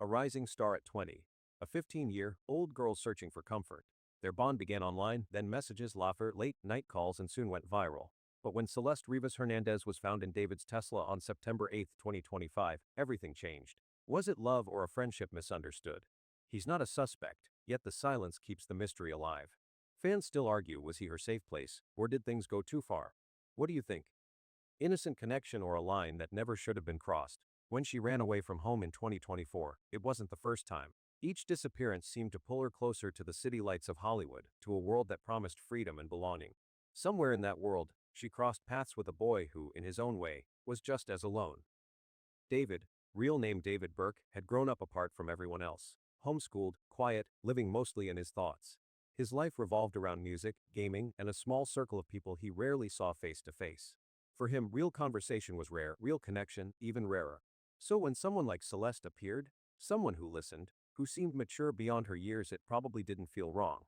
a rising star at 20. A 15-year-old girl searching for comfort. Their bond began online, then messages, laughter, late-night calls, and soon went viral. But when Celeste Rivas Hernandez was found in David's Tesla on September 8, 2025, everything changed. Was it love or a friendship misunderstood? He's not a suspect, yet the silence keeps the mystery alive. Fans still argue, was he her safe place, or did things go too far? What do you think? Innocent connection or a line that never should have been crossed? When she ran away from home in 2024, it wasn't the first time. Each disappearance seemed to pull her closer to the city lights of Hollywood, to a world that promised freedom and belonging. Somewhere in that world, she crossed paths with a boy who, in his own way, was just as alone. David, real name David Burke, had grown up apart from everyone else. Homeschooled, quiet, living mostly in his thoughts. His life revolved around music, gaming, and a small circle of people he rarely saw face to face. For him, real conversation was rare, real connection even rarer. So when someone like Celeste appeared, someone who listened, who seemed mature beyond her years, it probably didn't feel wrong.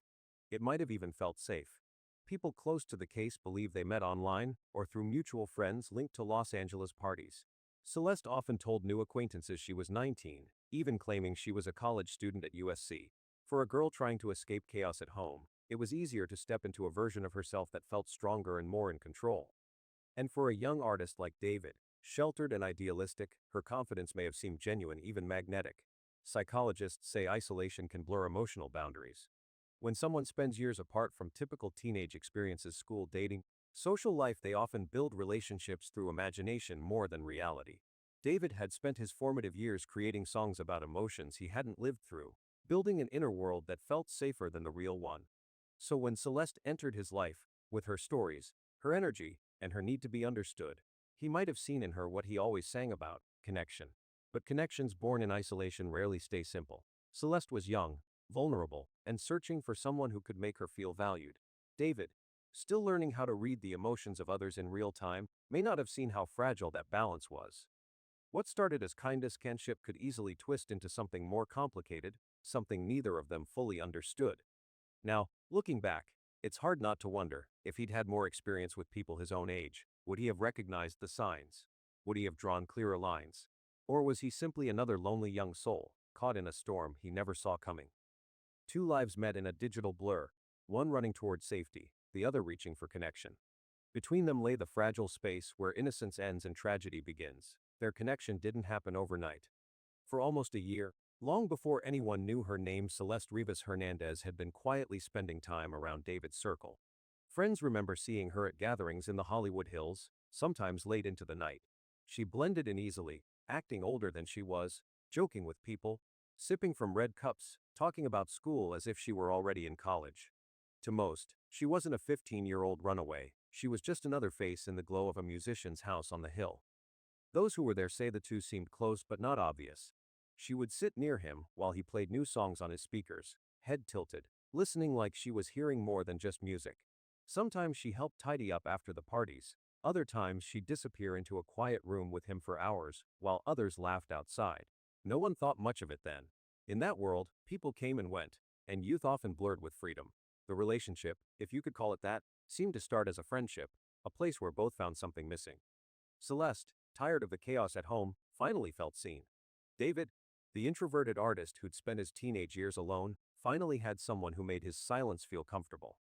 It might have even felt safe. People close to the case believe they met online or through mutual friends linked to Los Angeles parties. Celeste often told new acquaintances she was 19, even claiming she was a college student at USC. For a girl trying to escape chaos at home, it was easier to step into a version of herself that felt stronger and more in control. And for a young artist like David, sheltered and idealistic, her confidence may have seemed genuine, even magnetic. Psychologists say isolation can blur emotional boundaries. When someone spends years apart from typical teenage experiences, school, dating, social life, they often build relationships through imagination more than reality. David had spent his formative years creating songs about emotions he hadn't lived through, building an inner world that felt safer than the real one. So when Celeste entered his life, with her stories, her energy, and her need to be understood, he might have seen in her what he always sang about: connection. But connections born in isolation rarely stay simple. Celeste was young, vulnerable, and searching for someone who could make her feel valued. David, still learning how to read the emotions of others in real time, may not have seen how fragile that balance was. What started as kindness kinship could easily twist into something more complicated, something neither of them fully understood. Now, looking back, it's hard not to wonder, if he'd had more experience with people his own age, would he have recognized the signs? Would he have drawn clearer lines? Or was he simply another lonely young soul, caught in a storm he never saw coming? Two lives met in a digital blur, one running toward safety, the other reaching for connection. Between them lay the fragile space where innocence ends and tragedy begins. Their connection didn't happen overnight. For almost a year, long before anyone knew her name, Celeste Rivas Hernandez had been quietly spending time around David's circle. Friends remember seeing her at gatherings in the Hollywood Hills, sometimes late into the night. She blended in easily, acting older than she was, joking with people, sipping from red cups, talking about school as if she were already in college. To most, she wasn't a 15-year-old runaway, she was just another face in the glow of a musician's house on the hill. Those who were there say the two seemed close but not obvious. She would sit near him while he played new songs on his speakers, head tilted, listening like she was hearing more than just music. Sometimes she helped tidy up after the parties, other times she'd disappear into a quiet room with him for hours, while others laughed outside. No one thought much of it then. In that world, people came and went, and youth often blurred with freedom. The relationship, if you could call it that, seemed to start as a friendship, a place where both found something missing. Celeste, tired of the chaos at home, finally felt seen. David, the introverted artist who'd spent his teenage years alone, finally had someone who made his silence feel comfortable.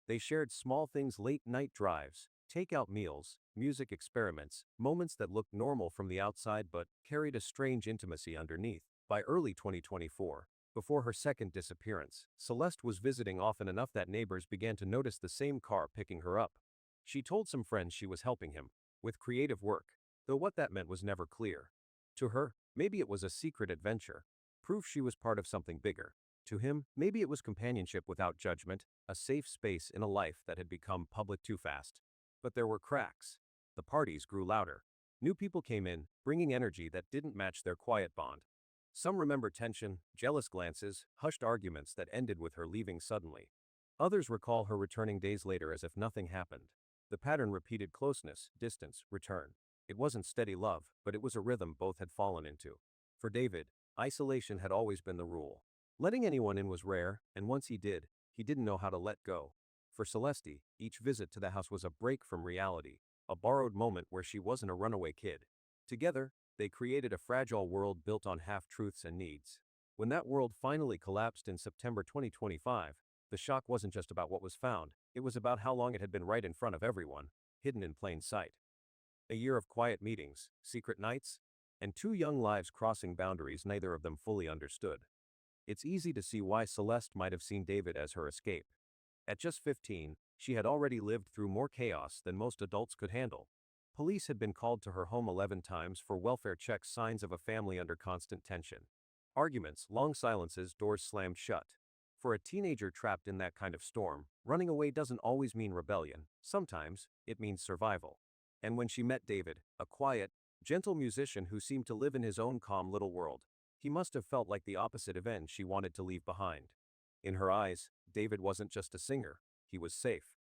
They shared small things: late-night drives, takeout meals, music experiments, moments that looked normal from the outside but carried a strange intimacy underneath. By early 2024, before her second disappearance, Celeste was visiting often enough that neighbors began to notice the same car picking her up. She told some friends she was helping him with creative work, though what that meant was never clear. To her, maybe it was a secret adventure, proof she was part of something bigger. To him, maybe it was companionship without judgment, a safe space in a life that had become public too fast. But there were cracks. The parties grew louder. New people came in, bringing energy that didn't match their quiet bond. Some remember tension, jealous glances, hushed arguments that ended with her leaving suddenly. Others recall her returning days later as if nothing happened. The pattern repeated: closeness, distance, return. It wasn't steady love, but it was a rhythm both had fallen into. For David, isolation had always been the rule. Letting anyone in was rare, and once he didn't know how to let go. For Celeste, each visit to the house was a break from reality, a borrowed moment where she wasn't a runaway kid. Together, they created a fragile world built on half-truths and needs. When that world finally collapsed in September 2025, the shock wasn't just about what was found, it was about how long it had been right in front of everyone, hidden in plain sight. A year of quiet meetings, secret nights, and two young lives crossing boundaries neither of them fully understood. It's easy to see why Celeste might have seen David as her escape. At just 15, she had already lived through more chaos than most adults could handle. Police had been called to her home 11 times for welfare checks, signs of a family under constant tension. Arguments, long silences, doors slammed shut. For a teenager trapped in that kind of storm, running away doesn't always mean rebellion, sometimes it means survival. And when she met David, a quiet, gentle musician who seemed to live in his own calm little world, he must have felt like the opposite event she wanted to leave behind. In her eyes, David wasn't just a singer, he was safe.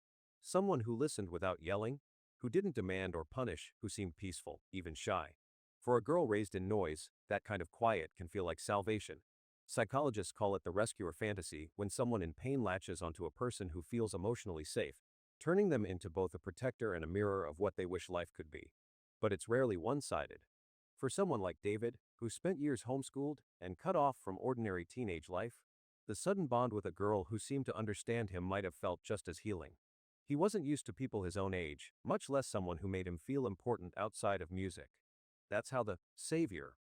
Someone who listened without yelling, who didn't demand or punish, who seemed peaceful, even shy. For a girl raised in noise, that kind of quiet can feel like salvation. Psychologists call it the rescuer fantasy when someone in pain latches onto a person who feels emotionally safe, turning them into both a protector and a mirror of what they wish life could be. But it's rarely one-sided. For someone like David, who spent years homeschooled and cut off from ordinary teenage life, the sudden bond with a girl who seemed to understand him might have felt just as healing. He wasn't used to people his own age, much less someone who made him feel important outside of music. That's how the savior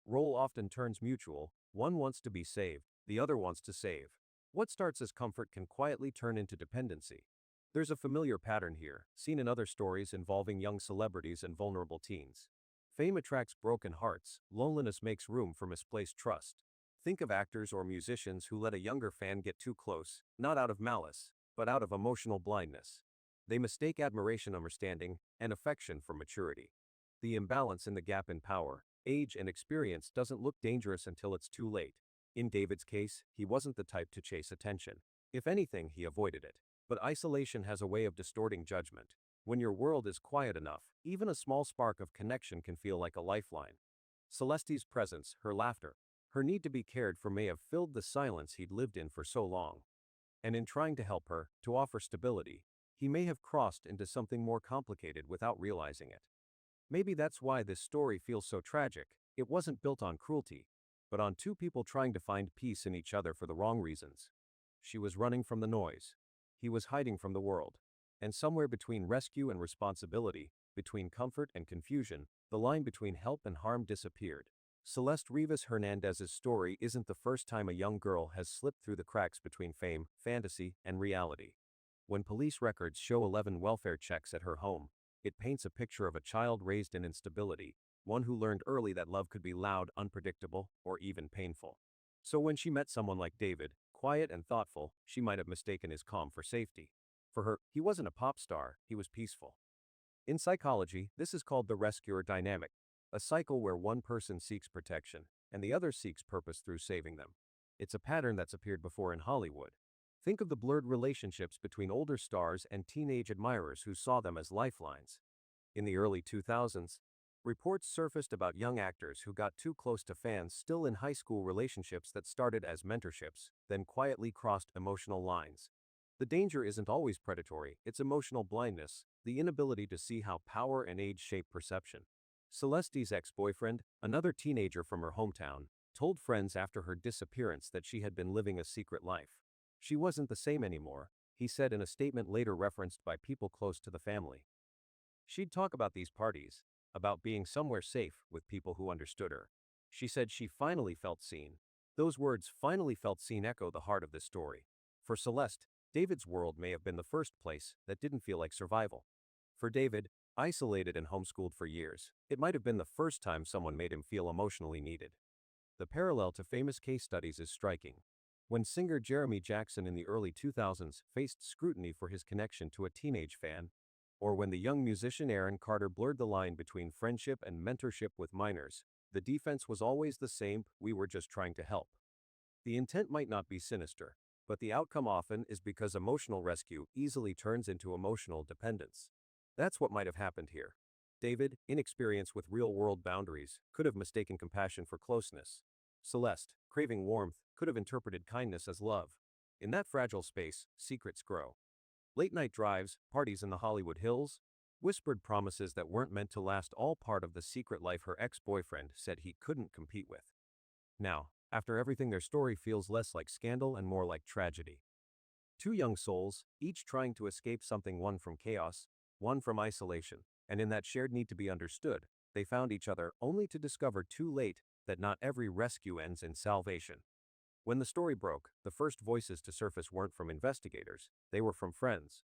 role often turns mutual. One wants to be saved, the other wants to save. What starts as comfort can quietly turn into dependency. There's a familiar pattern here, seen in other stories involving young celebrities and vulnerable teens. Fame attracts broken hearts, loneliness makes room for misplaced trust. Think of actors or musicians who let a younger fan get too close, not out of malice, but out of emotional blindness. They mistake admiration, understanding, and affection for maturity. The imbalance in the gap in power, age, and experience doesn't look dangerous until it's too late. In David's case, he wasn't the type to chase attention. If anything, he avoided it. But isolation has a way of distorting judgment. When your world is quiet enough, even a small spark of connection can feel like a lifeline. Celeste's presence, her laughter, her need to be cared for may have filled the silence he'd lived in for so long. And in trying to help her, to offer stability, he may have crossed into something more complicated without realizing it. Maybe that's why this story feels so tragic. It wasn't built on cruelty, but on two people trying to find peace in each other for the wrong reasons. She was running from the noise. He was hiding from the world. And somewhere between rescue and responsibility, between comfort and confusion, the line between help and harm disappeared. Celeste Rivas Hernandez's story isn't the first time a young girl has slipped through the cracks between fame, fantasy, and reality. When police records show 11 welfare checks at her home, it paints a picture of a child raised in instability, one who learned early that love could be loud, unpredictable, or even painful. So when she met someone like David, quiet and thoughtful, she might have mistaken his calm for safety. For her, he wasn't a pop star, he was peaceful. In psychology, this is called the rescuer dynamic, a cycle where one person seeks protection, and the other seeks purpose through saving them. It's a pattern that's appeared before in Hollywood. Think of the blurred relationships between older stars and teenage admirers who saw them as lifelines. In the early 2000s, reports surfaced about young actors who got too close to fans still in high school, relationships that started as mentorships, then quietly crossed emotional lines. The danger isn't always predatory, it's emotional blindness, the inability to see how power and age shape perception. Celeste's ex-boyfriend, another teenager from her hometown, told friends after her disappearance that she had been living a secret life. She wasn't the same anymore, he said in a statement later referenced by people close to the family. She'd talk about these parties, about being somewhere safe with people who understood her. She said she finally felt seen. Those words, finally felt seen, echo the heart of this story. For Celeste, David's world may have been the first place that didn't feel like survival. For David, isolated and homeschooled for years, it might have been the first time someone made him feel emotionally needed. The parallel to famous case studies is striking. When singer Jeremy Jackson in the early 2000s faced scrutiny for his connection to a teenage fan, or when the young musician Aaron Carter blurred the line between friendship and mentorship with minors, the defense was always the same: we were just trying to help. The intent might not be sinister, but the outcome often is, because emotional rescue easily turns into emotional dependence. That's what might have happened here. David, inexperienced with real-world boundaries, could have mistaken compassion for closeness. Celeste, craving warmth, could have interpreted kindness as love. In that fragile space, secrets grow. Late-night drives, parties in the Hollywood Hills, whispered promises that weren't meant to last, all part of the secret life her ex-boyfriend said he couldn't compete with. Now, After everything, their story feels less like scandal and more like tragedy. Two young souls, each trying to escape something, one from chaos, one from isolation, and in that shared need to be understood, they found each other only to discover too late that not every rescue ends in salvation. When the story broke, the first voices to surface weren't from investigators, they were from friends.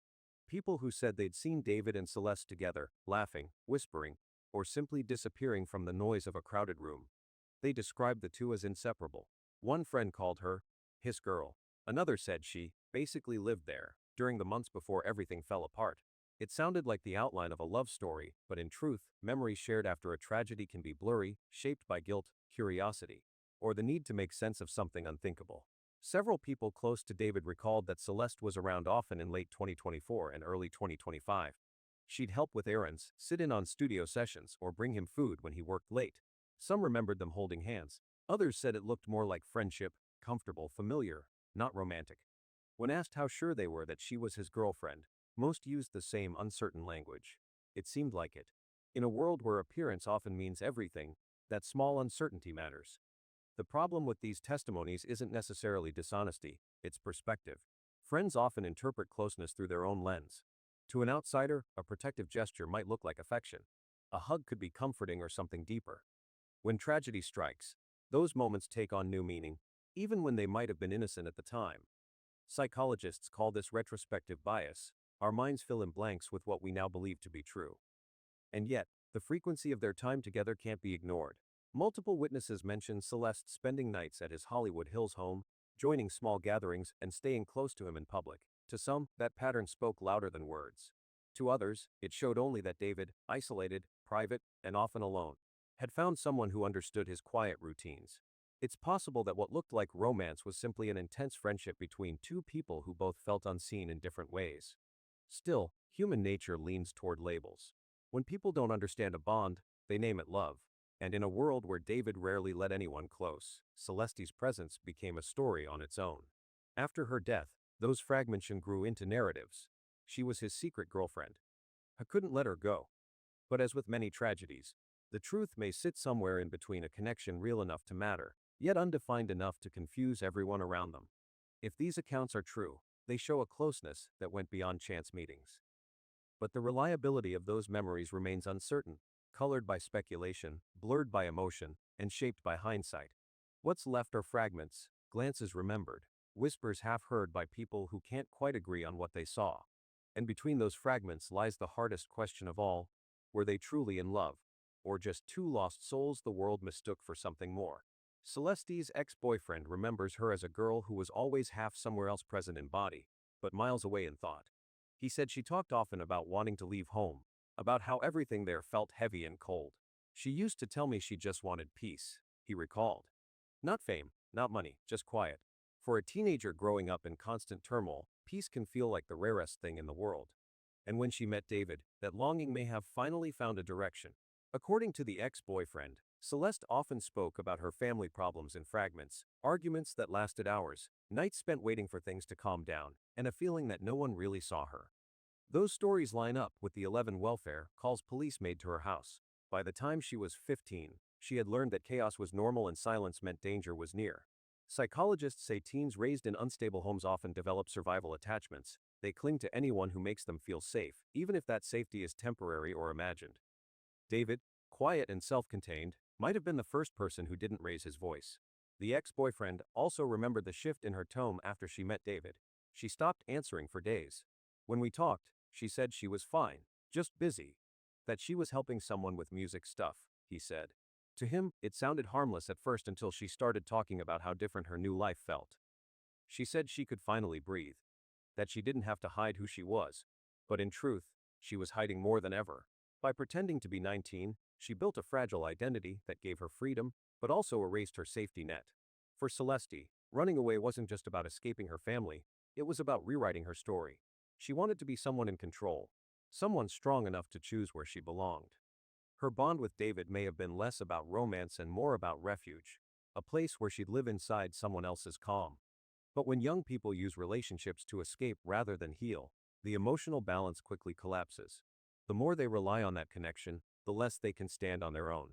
People who said they'd seen David and Celeste together, laughing, whispering, or simply disappearing from the noise of a crowded room. They described the two as inseparable. One friend called her his girl. Another said she basically lived there during the months before everything fell apart. It sounded like the outline of a love story, but in truth, memories shared after a tragedy can be blurry, shaped by guilt, curiosity, or the need to make sense of something unthinkable. Several people close to David recalled that Celeste was around often in late 2024 and early 2025. She'd help with errands, sit in on studio sessions, or bring him food when he worked late. Some remembered them holding hands. Others said it looked more like friendship, comfortable, familiar, not romantic. When asked how sure they were that she was his girlfriend, most used the same uncertain language. It seemed like it. In a world where appearance often means everything, that small uncertainty matters. The problem with these testimonies isn't necessarily dishonesty, it's perspective. Friends often interpret closeness through their own lens. To an outsider, a protective gesture might look like affection. A hug could be comforting or something deeper. When tragedy strikes, those moments take on new meaning, even when they might have been innocent at the time. Psychologists call this retrospective bias. Our minds fill in blanks with what we now believe to be true. And yet, the frequency of their time together can't be ignored. Multiple witnesses mention Celeste spending nights at his Hollywood Hills home, joining small gatherings, and staying close to him in public. To some, that pattern spoke louder than words. To others, it showed only that David, isolated, private, and often alone, had found someone who understood his quiet routines. It's possible that what looked like romance was simply an intense friendship between two people who both felt unseen in different ways. Still, human nature leans toward labels. When people don't understand a bond, they name it love. And in a world where David rarely let anyone close, Celeste's presence became a story on its own. After her death, those fragmentation grew into narratives. She was his secret girlfriend. I couldn't let her go. But as with many tragedies, the truth may sit somewhere in between, a connection real enough to matter, yet undefined enough to confuse everyone around them. If these accounts are true, they show a closeness that went beyond chance meetings. But the reliability of those memories remains uncertain, colored by speculation, blurred by emotion, and shaped by hindsight. What's left are fragments, glances remembered, whispers half heard by people who can't quite agree on what they saw. And between those fragments lies the hardest question of all: were they truly in love? Or just two lost souls the world mistook for something more? Celeste's ex-boyfriend remembers her as a girl who was always half somewhere else, present in body, but miles away in thought. He said she talked often about wanting to leave home, about how everything there felt heavy and cold. She used to tell me she just wanted peace, he recalled. Not fame, not money, just quiet. For a teenager growing up in constant turmoil, peace can feel like the rarest thing in the world. And when she met David, that longing may have finally found a direction. According to the ex-boyfriend, Celeste often spoke about her family problems in fragments, arguments that lasted hours, nights spent waiting for things to calm down, and a feeling that no one really saw her. Those stories line up with the 11 welfare calls police made to her house. By the time she was 15, she had learned that chaos was normal and silence meant danger was near. Psychologists say teens raised in unstable homes often develop survival attachments. They cling to anyone who makes them feel safe, even if that safety is temporary or imagined. David, quiet and self-contained, might have been the first person who didn't raise his voice. The ex-boyfriend also remembered the shift in her tone after she met David. She stopped answering for days. When we talked, she said she was fine, just busy. That she was helping someone with music stuff, he said. To him, it sounded harmless at first until she started talking about how different her new life felt. She said she could finally breathe. That she didn't have to hide who she was. But in truth, she was hiding more than ever. By pretending to be 19, she built a fragile identity that gave her freedom, but also erased her safety net. For Celeste, running away wasn't just about escaping her family, it was about rewriting her story. She wanted to be someone in control, someone strong enough to choose where she belonged. Her bond with David may have been less about romance and more about refuge, a place where she'd live inside someone else's calm. But when young people use relationships to escape rather than heal, the emotional balance quickly collapses. The more they rely on that connection, the less they can stand on their own.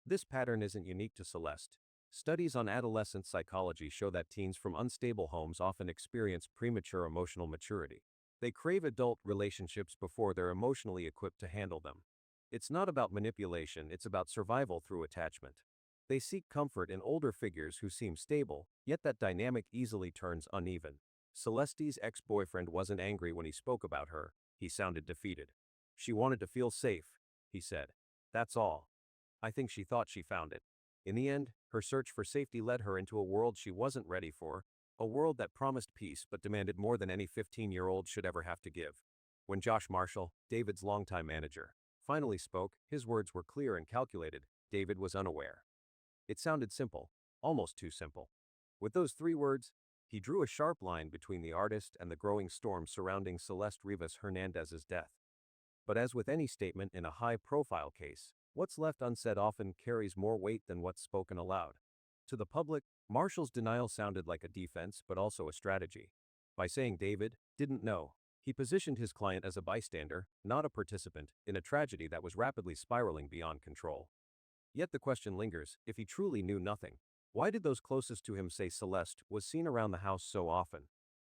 This pattern isn't unique to Celeste. Studies on adolescent psychology show that teens from unstable homes often experience premature emotional maturity. They crave adult relationships before they're emotionally equipped to handle them. It's not about manipulation, it's about survival through attachment. They seek comfort in older figures who seem stable, yet that dynamic easily turns uneven. Celeste's ex-boyfriend wasn't angry when he spoke about her, he sounded defeated. She wanted to feel safe, he said. That's all. I think she thought she found it. In the end, her search for safety led her into a world she wasn't ready for, a world that promised peace but demanded more than any 15-year-old should ever have to give. When Josh Marshall, David's longtime manager, finally spoke, his words were clear and calculated. David was unaware. It sounded simple, almost too simple. With those 3 words, he drew a sharp line between the artist and the growing storm surrounding Celeste Rivas Hernandez's death. But as with any statement in a high-profile case, what's left unsaid often carries more weight than what's spoken aloud. To the public, Marshall's denial sounded like a defense but also a strategy. By saying David didn't know, he positioned his client as a bystander, not a participant, in a tragedy that was rapidly spiraling beyond control. Yet the question lingers, if he truly knew nothing, why did those closest to him say Celeste was seen around the house so often?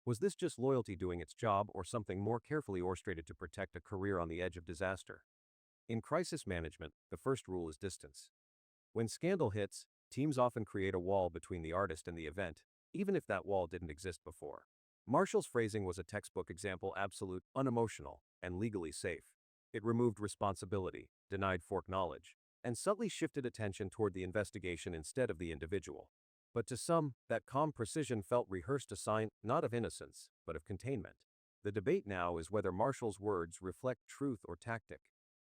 Was this just loyalty doing its job or something more carefully orchestrated to protect a career on the edge of disaster? In crisis management, the first rule is distance. When scandal hits, teams often create a wall between the artist and the event, even if that wall didn't exist before. Marshall's phrasing was a textbook example: absolute, unemotional, and legally safe. It removed responsibility, denied foreknowledge, and subtly shifted attention toward the investigation instead of the individual. But to some, that calm precision felt rehearsed, a sign not of innocence, but of containment. The debate now is whether Marshall's words reflect truth or tactic.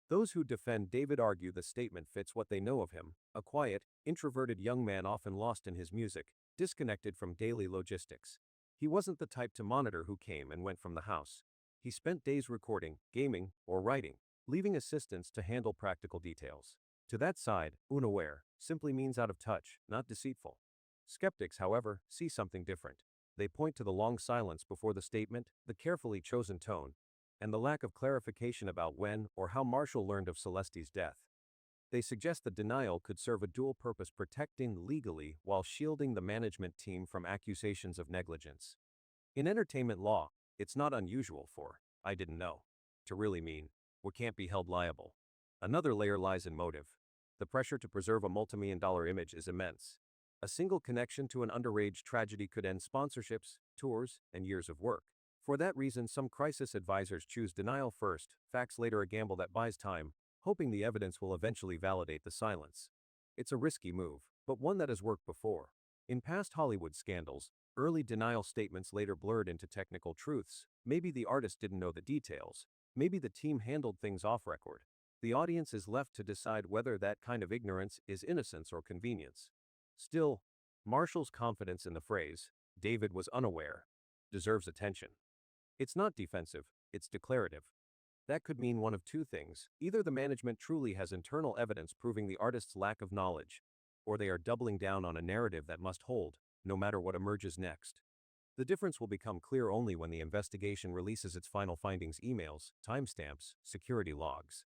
Those who defend David argue the statement fits what they know of him, a quiet, introverted young man often lost in his music, disconnected from daily logistics. He wasn't the type to monitor who came and went from the house. He spent days recording, gaming, or writing, leaving assistants to handle practical details. To that side, unaware simply means out of touch, not deceitful. Skeptics, however, see something different. They point to the long silence before the statement, the carefully chosen tone, and the lack of clarification about when or how Marshall learned of Celeste's death. They suggest the denial could serve a dual purpose: protecting legally while shielding the management team from accusations of negligence. In entertainment law, it's not unusual for "I didn't know" to really mean "we can't be held liable." Another layer lies in motive. The pressure to preserve a multi-million-dollar image is immense. A single connection to an underage tragedy could end sponsorships, tours, and years of work. For that reason, some crisis advisors choose denial first, facts later, a gamble that buys time, hoping the evidence will eventually validate the silence. It's a risky move, but one that has worked before. In past Hollywood scandals, early denial statements later blurred into technical truths. Maybe the artist didn't know the details. Maybe the team handled things off record. The audience is left to decide whether that kind of ignorance is innocence or convenience. Still, Marshall's confidence in the phrase, "David was unaware," deserves attention. It's not defensive, it's declarative. That could mean one of two things: either the management truly has internal evidence proving the artist's lack of knowledge, or they are doubling down on a narrative that must hold, no matter what emerges next. The difference will become clear only when the investigation releases its final findings: emails, timestamps, security logs.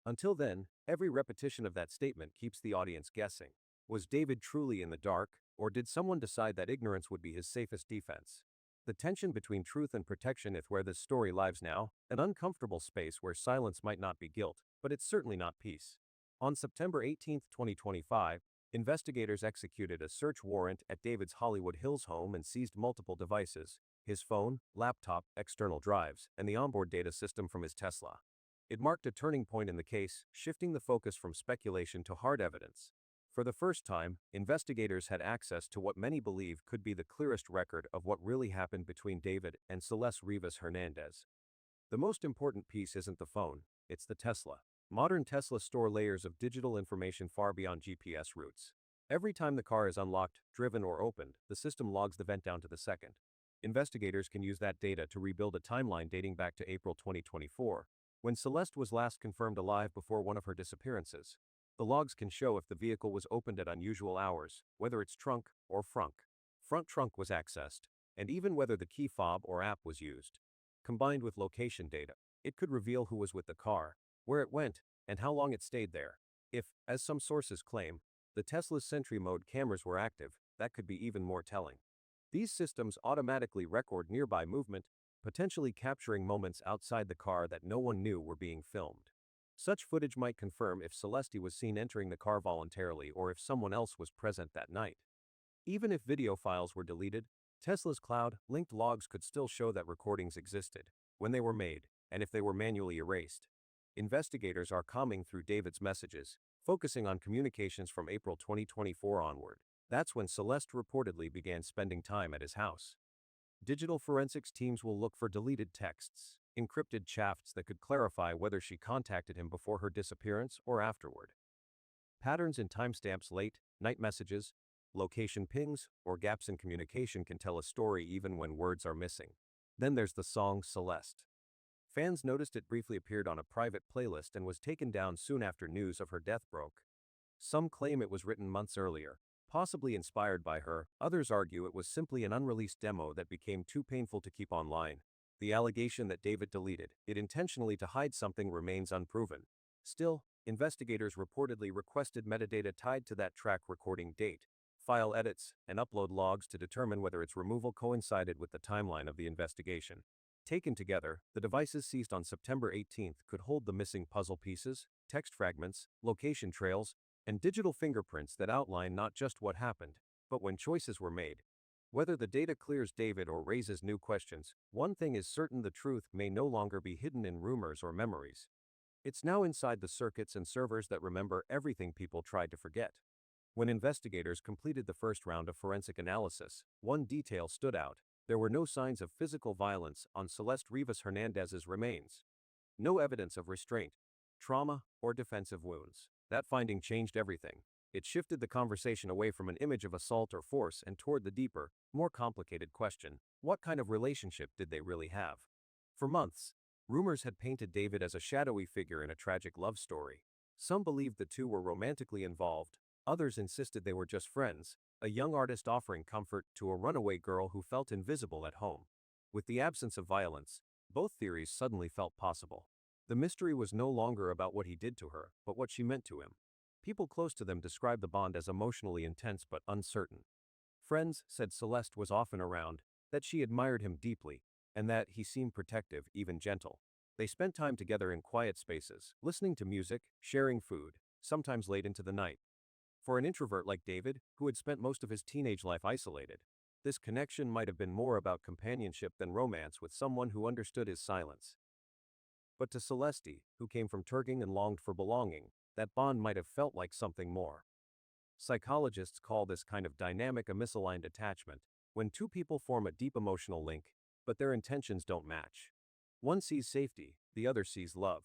Until then, every repetition of that statement keeps the audience guessing. Was David truly in the dark, or did someone decide that ignorance would be his safest defense? The tension between truth and protection is where this story lives now, an uncomfortable space where silence might not be guilt, but it's certainly not peace. On September 18, 2025, investigators executed a search warrant at David's Hollywood Hills home and seized multiple devices: his phone, laptop, external drives, and the onboard data system from his Tesla. It marked a turning point in the case, shifting the focus from speculation to hard evidence. For the first time, investigators had access to what many believe could be the clearest record of what really happened between David and Celeste Rivas Hernandez. The most important piece isn't the phone, it's the Tesla. Modern Teslas store layers of digital information far beyond GPS routes. Every time the car is unlocked, driven, or opened, the system logs the event down to the second. Investigators can use that data to rebuild a timeline dating back to April 2024, when Celeste was last confirmed alive before one of her disappearances. The logs can show if the vehicle was opened at unusual hours, whether its trunk or front trunk was accessed, and even whether the key fob or app was used. Combined with location data, it could reveal who was with the car, where it went, and how long it stayed there. If, as some sources claim, The Tesla's Sentry Mode cameras were active, that could be even more telling. These systems automatically record nearby movement, potentially capturing moments outside the car that no one knew were being filmed. Such footage might confirm if Celeste was seen entering the car voluntarily or if someone else was present that night. Even if video files were deleted, Tesla's cloud-linked logs could still show that recordings existed, when they were made, and if they were manually erased. Investigators are combing through David's messages, focusing on communications from April 2024 onward. That's when Celeste reportedly began spending time at his house. Digital forensics teams will look for deleted texts, encrypted chats that could clarify whether she contacted him before her disappearance or afterward. Patterns in timestamps, late night messages, location pings, or gaps in communication can tell a story even when words are missing. Then there's the song Celeste. Fans noticed it briefly appeared on a private playlist and was taken down soon after news of her death broke. Some claim it was written months earlier, possibly inspired by her. Others argue it was simply an unreleased demo that became too painful to keep online. The allegation that David deleted it intentionally to hide something remains unproven. Still, investigators reportedly requested metadata tied to that track recording date, file edits, and upload logs to determine whether its removal coincided with the timeline of the investigation. Taken together, the devices seized on September 18 could hold the missing puzzle pieces, text fragments, location trails, and digital fingerprints that outline not just what happened, but when choices were made. Whether the data clears David or raises new questions, one thing is certain: the truth may no longer be hidden in rumors or memories. It's now inside the circuits and servers that remember everything people tried to forget. When investigators completed the first round of forensic analysis, one detail stood out: there were no signs of physical violence on Celeste Rivas Hernandez's remains. No evidence of restraint, trauma, or defensive wounds. That finding changed everything. It shifted the conversation away from an image of assault or force and toward the deeper, more complicated question: what kind of relationship did they really have? For months, rumors had painted David as a shadowy figure in a tragic love story. Some believed the two were romantically involved, others insisted they were just friends, a young artist offering comfort to a runaway girl who felt invisible at home. With the absence of violence, both theories suddenly felt possible. The mystery was no longer about what he did to her, but what she meant to him. People close to them described the bond as emotionally intense but uncertain. Friends said Celeste was often around, that she admired him deeply, and that he seemed protective, even gentle. They spent time together in quiet spaces, listening to music, sharing food, sometimes late into the night. For an introvert like David, who had spent most of his teenage life isolated, this connection might have been more about companionship than romance with someone who understood his silence. But to Celeste, who came from Turking and longed for belonging, that bond might have felt like something more. Psychologists call this kind of dynamic a misaligned attachment, when two people form a deep emotional link, but their intentions don't match. One sees safety, the other sees love.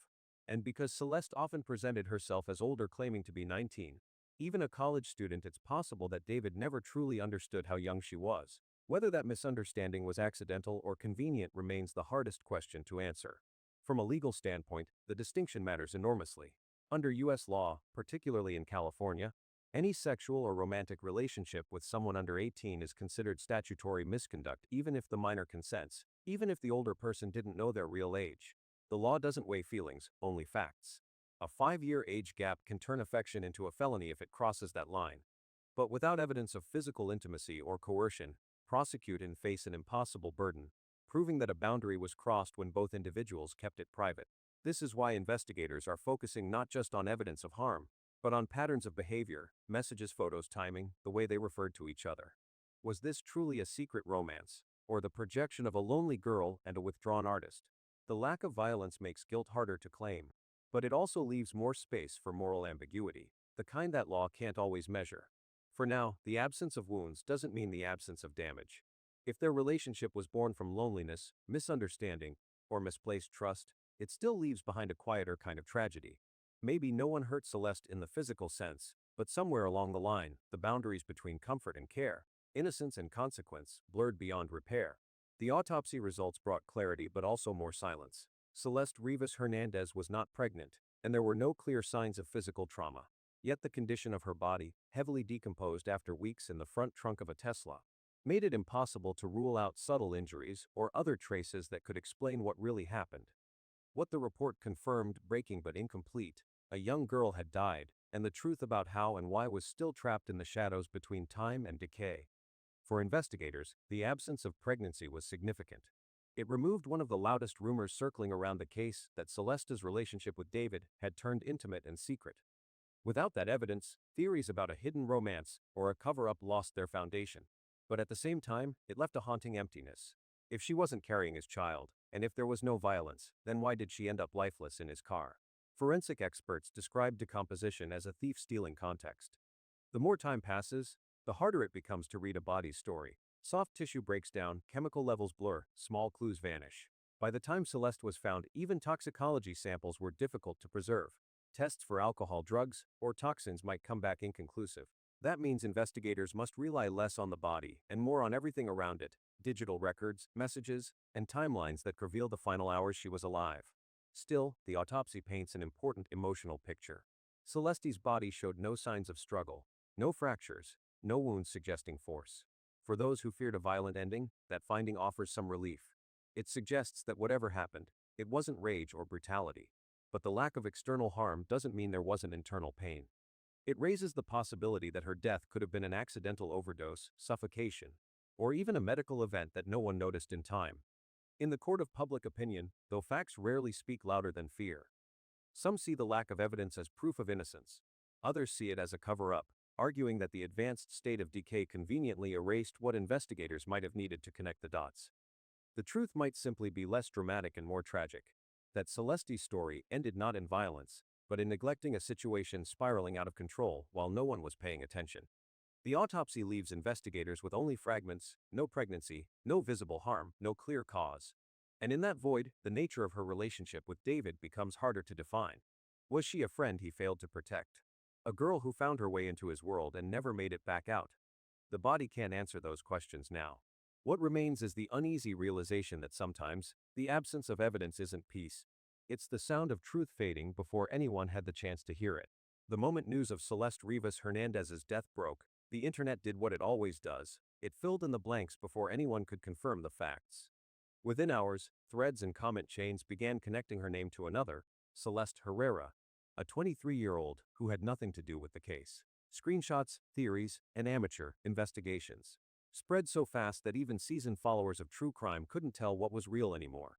And because Celeste often presented herself as older, claiming to be 19, even a college student, it's possible that David never truly understood how young she was. Whether that misunderstanding was accidental or convenient remains the hardest question to answer. From a legal standpoint, the distinction matters enormously. Under U.S. law, particularly in California, any sexual or romantic relationship with someone under 18 is considered statutory misconduct, even if the minor consents, even if the older person didn't know their real age. The law doesn't weigh feelings, only facts. A 5-year age gap can turn affection into a felony if it crosses that line. But without evidence of physical intimacy or coercion, prosecute and face an impossible burden, proving that a boundary was crossed when both individuals kept it private. This is why investigators are focusing not just on evidence of harm, but on patterns of behavior, messages, photos, timing, the way they referred to each other. Was this truly a secret romance, or the projection of a lonely girl and a withdrawn artist? The lack of violence makes guilt harder to claim, but it also leaves more space for moral ambiguity, the kind that law can't always measure. For now, the absence of wounds doesn't mean the absence of damage. If their relationship was born from loneliness, misunderstanding, or misplaced trust, it still leaves behind a quieter kind of tragedy. Maybe no one hurt Celeste in the physical sense, but somewhere along the line, the boundaries between comfort and care, innocence and consequence, blurred beyond repair. The autopsy results brought clarity but also more silence. Celeste Rivas Hernandez was not pregnant, and there were no clear signs of physical trauma. Yet the condition of her body, heavily decomposed after weeks in the front trunk of a Tesla, made it impossible to rule out subtle injuries or other traces that could explain what really happened. What the report confirmed, breaking but incomplete: a young girl had died, and the truth about how and why was still trapped in the shadows between time and decay. For investigators, the absence of pregnancy was significant. It removed one of the loudest rumors circling around the case, that Celeste's relationship with David had turned intimate and secret. Without that evidence, theories about a hidden romance or a cover-up lost their foundation. But at the same time, it left a haunting emptiness. If she wasn't carrying his child, and if there was no violence, then why did she end up lifeless in his car? Forensic experts describe decomposition as a thief-stealing context. The more time passes, the harder it becomes to read a body's story. Soft tissue breaks down, chemical levels blur, small clues vanish. By the time Celeste was found, even toxicology samples were difficult to preserve. Tests for alcohol, drugs, or toxins might come back inconclusive. That means investigators must rely less on the body and more on everything around it: digital records, messages, and timelines that reveal the final hours she was alive. Still, the autopsy paints an important emotional picture. Celeste's body showed no signs of struggle, no fractures, no wounds suggesting force. For those who feared a violent ending, that finding offers some relief. It suggests that whatever happened, it wasn't rage or brutality. But the lack of external harm doesn't mean there wasn't internal pain. It raises the possibility that her death could have been an accidental overdose, suffocation, or even a medical event that no one noticed in time. In the court of public opinion, though facts rarely speak louder than fear, some see the lack of evidence as proof of innocence. Others see it as a cover-up, arguing that the advanced state of decay conveniently erased what investigators might have needed to connect the dots. The truth might simply be less dramatic and more tragic. That Celeste's story ended not in violence, but in neglecting a situation spiraling out of control while no one was paying attention. The autopsy leaves investigators with only fragments: no pregnancy, no visible harm, no clear cause. And in that void, the nature of her relationship with David becomes harder to define. Was she a friend he failed to protect? A girl who found her way into his world and never made it back out? The body can't answer those questions now. What remains is the uneasy realization that sometimes, the absence of evidence isn't peace. It's the sound of truth fading before anyone had the chance to hear it. The moment news of Celeste Rivas Hernandez's death broke, the internet did what it always does: it filled in the blanks before anyone could confirm the facts. Within hours, threads and comment chains began connecting her name to another, Celeste Herrera, a 23-year-old who had nothing to do with the case. Screenshots, theories, and amateur investigations spread so fast that even seasoned followers of true crime couldn't tell what was real anymore.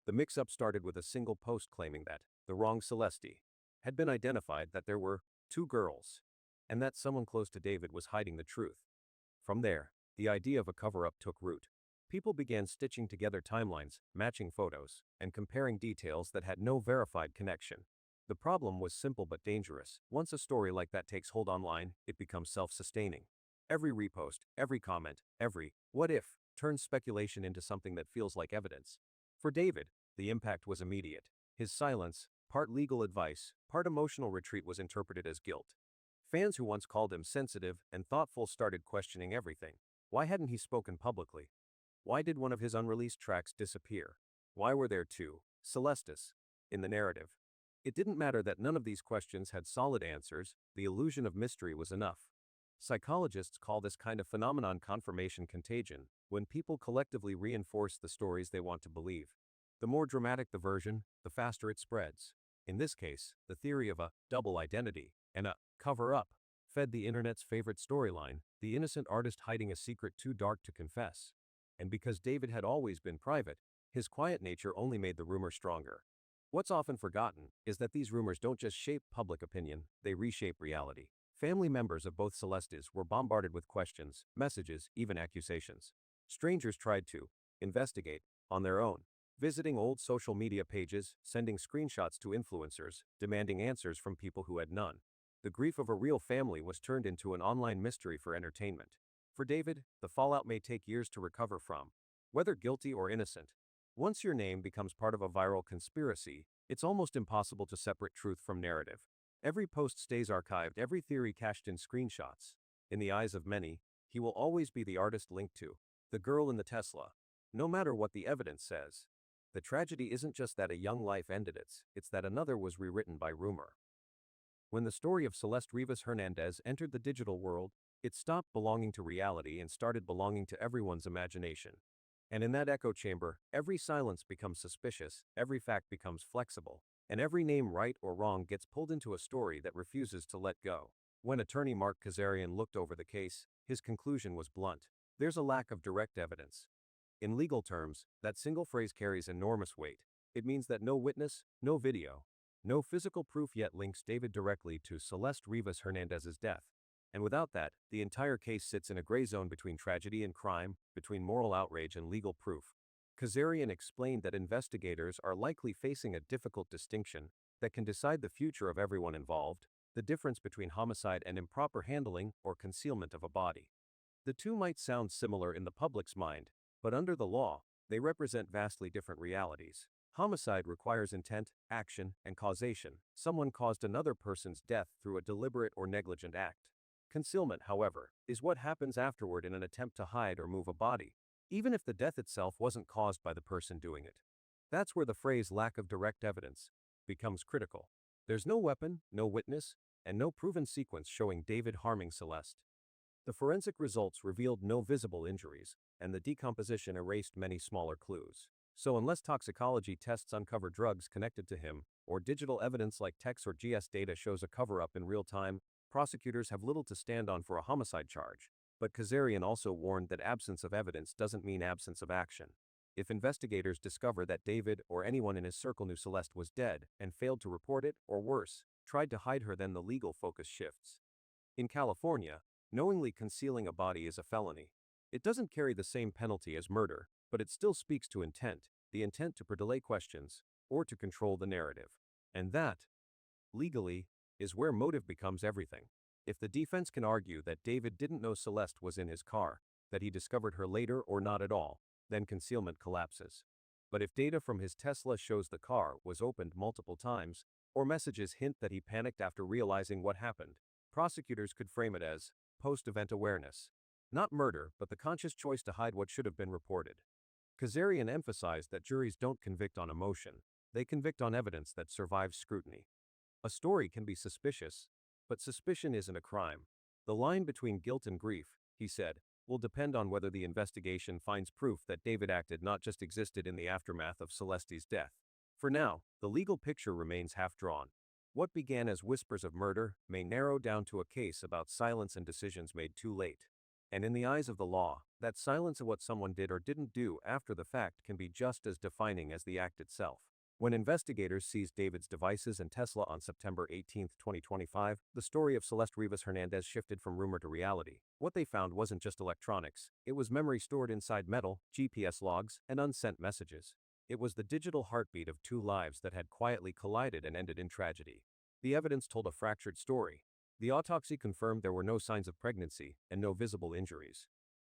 The mix-up started with a single post claiming that the wrong Celeste had been identified, that there were two girls, and that someone close to David was hiding the truth. From there, the idea of a cover-up took root. People began stitching together timelines, matching photos, and comparing details that had no verified connection. The problem was simple but dangerous. Once a story like that takes hold online, it becomes self-sustaining. Every repost, every comment, every "what if" turns speculation into something that feels like evidence. For David, the impact was immediate. His silence, part legal advice, part emotional retreat, was interpreted as guilt. Fans who once called him sensitive and thoughtful started questioning everything. Why hadn't he spoken publicly? Why did one of his unreleased tracks disappear? Why were there two Celestes in the narrative? It didn't matter that none of these questions had solid answers. The illusion of mystery was enough. Psychologists call this kind of phenomenon confirmation contagion, when people collectively reinforce the stories they want to believe. The more dramatic the version, the faster it spreads. In this case, the theory of a double identity and a cover-up fed the internet's favorite storyline: the innocent artist hiding a secret too dark to confess. And because David had always been private, his quiet nature only made the rumor stronger. What's often forgotten is that these rumors don't just shape public opinion, they reshape reality. Family members of both Celestes were bombarded with questions, messages, even accusations. Strangers tried to investigate on their own, visiting old social media pages, sending screenshots to influencers, demanding answers from people who had none. The grief of a real family was turned into an online mystery for entertainment. For David, the fallout may take years to recover from, whether guilty or innocent. Once your name becomes part of a viral conspiracy, it's almost impossible to separate truth from narrative. Every post stays archived, every theory cached in screenshots. In the eyes of many, he will always be the artist linked to the girl in the Tesla, no matter what the evidence says. The tragedy isn't just that a young life ended, it's that another was rewritten by rumor. When the story of Celeste Rivas Hernandez entered the digital world, it stopped belonging to reality and started belonging to everyone's imagination. And in that echo chamber, every silence becomes suspicious, every fact becomes flexible. And every name right or wrong gets pulled into a story that refuses to let go. When attorney Mark Kazarian looked over the case, his conclusion was blunt. There's a lack of direct evidence. In legal terms, that single phrase carries enormous weight. It means that no witness, no video, no physical proof yet links David directly to Celeste Rivas Hernandez's death. And without that, the entire case sits in a gray zone between tragedy and crime, between moral outrage and legal proof. Kazarian explained that investigators are likely facing a difficult distinction that can decide the future of everyone involved, the difference between homicide and improper handling or concealment of a body. The two might sound similar in the public's mind, but under the law, they represent vastly different realities. Homicide requires intent, action, and causation. Someone caused another person's death through a deliberate or negligent act. Concealment, however, is what happens afterward in an attempt to hide or move a body, even if the death itself wasn't caused by the person doing it. That's where the phrase lack of direct evidence becomes critical. There's no weapon, no witness, and no proven sequence showing David harming Celeste. The forensic results revealed no visible injuries, and the decomposition erased many smaller clues. So unless toxicology tests uncover drugs connected to him, or digital evidence like TEX or GS data shows a cover-up in real time, prosecutors have little to stand on for a homicide charge. But Kazarian also warned that absence of evidence doesn't mean absence of action. If investigators discover that David or anyone in his circle knew Celeste was dead and failed to report it, or worse, tried to hide her, then the legal focus shifts. In California, knowingly concealing a body is a felony. It doesn't carry the same penalty as murder, but it still speaks to intent, the intent to delay questions, or to control the narrative. And that, legally, is where motive becomes everything. If the defense can argue that David didn't know Celeste was in his car, that he discovered her later or not at all, then concealment collapses. But if data from his Tesla shows the car was opened multiple times, or messages hint that he panicked after realizing what happened, prosecutors could frame it as post-event awareness. Not murder, but the conscious choice to hide what should have been reported. Kazarian emphasized that juries don't convict on emotion, they convict on evidence that survives scrutiny. A story can be suspicious, but suspicion isn't a crime. The line between guilt and grief, he said, will depend on whether the investigation finds proof that David acted, not just existed in the aftermath of Celeste's death. For now, the legal picture remains half-drawn. What began as whispers of murder may narrow down to a case about silence and decisions made too late. And in the eyes of the law, that silence of what someone did or didn't do after the fact can be just as defining as the act itself. When investigators seized David's devices and Tesla on September 18, 2025, the story of Celeste Rivas Hernandez shifted from rumor to reality. What they found wasn't just electronics, it was memory stored inside metal, GPS logs, and unsent messages. It was the digital heartbeat of two lives that had quietly collided and ended in tragedy. The evidence told a fractured story. The autopsy confirmed there were no signs of pregnancy and no visible injuries.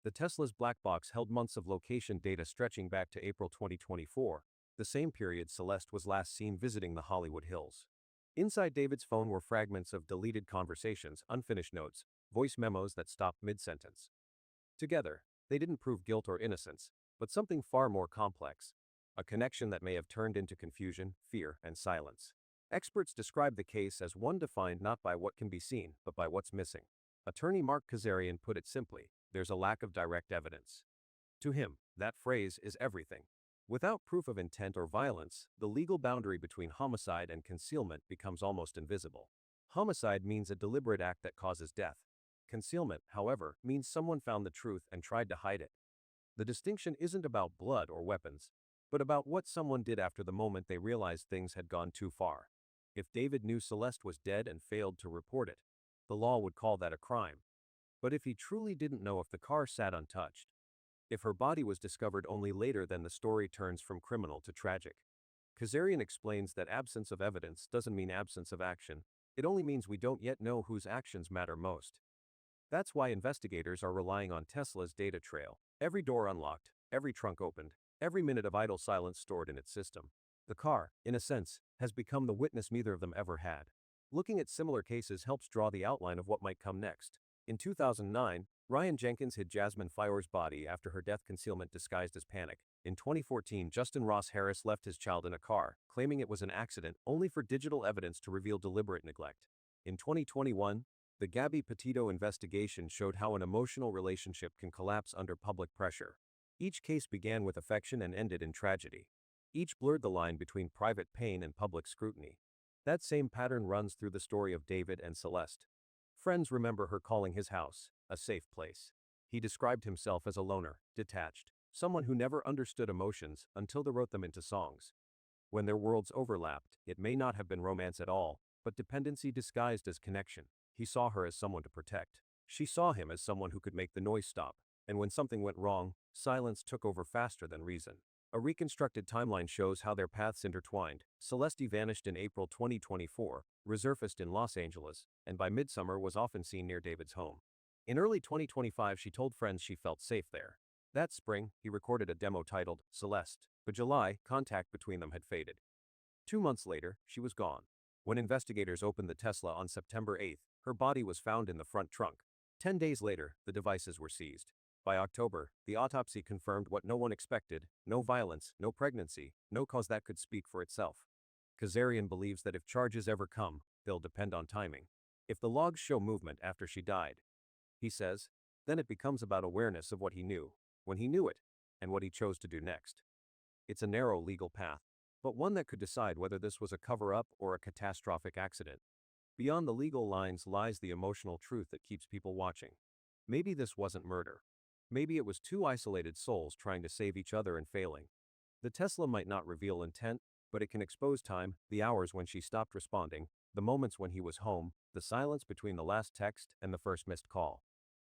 The Tesla's black box held months of location data stretching back to April 2024, the same period Celeste was last seen visiting the Hollywood Hills. Inside David's phone were fragments of deleted conversations, unfinished notes, voice memos that stopped mid-sentence. Together, they didn't prove guilt or innocence, but something far more complex. A connection that may have turned into confusion, fear, and silence. Experts describe the case as one defined not by what can be seen, but by what's missing. Attorney Mark Kazarian put it simply, there's a lack of direct evidence. To him, that phrase is everything. Without proof of intent or violence, the legal boundary between homicide and concealment becomes almost invisible. Homicide means a deliberate act that causes death. Concealment, however, means someone found the truth and tried to hide it. The distinction isn't about blood or weapons, but about what someone did after the moment they realized things had gone too far. If David knew Celeste was dead and failed to report it, the law would call that a crime. But if he truly didn't know if the car sat untouched, if her body was discovered only later, then the story turns from criminal to tragic. Kazarian explains that absence of evidence doesn't mean absence of action, it only means we don't yet know whose actions matter most. That's why investigators are relying on Tesla's data trail. Every door unlocked, every trunk opened, every minute of idle silence stored in its system. The car, in a sense, has become the witness neither of them ever had. Looking at similar cases helps draw the outline of what might come next. In 2009, Ryan Jenkins hid Jasmine Fior's body after her death, concealment disguised as panic. In 2014, Justin Ross Harris left his child in a car, claiming it was an accident, only for digital evidence to reveal deliberate neglect. In 2021, the Gabby Petito investigation showed how an emotional relationship can collapse under public pressure. Each case began with affection and ended in tragedy. Each blurred the line between private pain and public scrutiny. That same pattern runs through the story of David and Celeste. Friends remember her calling his house a safe place. He described himself as a loner, detached, someone who never understood emotions until they wrote them into songs. When their worlds overlapped, it may not have been romance at all, but dependency disguised as connection. He saw her as someone to protect. She saw him as someone who could make the noise stop. And when something went wrong, silence took over faster than reason. A reconstructed timeline shows how their paths intertwined. Celeste vanished in April 2024, resurfaced in Los Angeles, and by midsummer was often seen near David's home. In early 2025, she told friends she felt safe there. That spring, he recorded a demo titled Celeste, but July, contact between them had faded. 2 months later, she was gone. When investigators opened the Tesla on September 8, her body was found in the front trunk. 10 days later, the devices were seized. By October, the autopsy confirmed what no one expected: no violence, no pregnancy, no cause that could speak for itself. Kazarian believes that if charges ever come, they'll depend on timing. If the logs show movement after she died, he says, then it becomes about awareness of what he knew, when he knew it, and what he chose to do next. It's a narrow legal path, but one that could decide whether this was a cover-up or a catastrophic accident. Beyond the legal lines lies the emotional truth that keeps people watching. Maybe this wasn't murder. Maybe it was two isolated souls trying to save each other and failing. The Tesla might not reveal intent, but it can expose time, the hours when she stopped responding, the moments when he was home, the silence between the last text and the first missed call.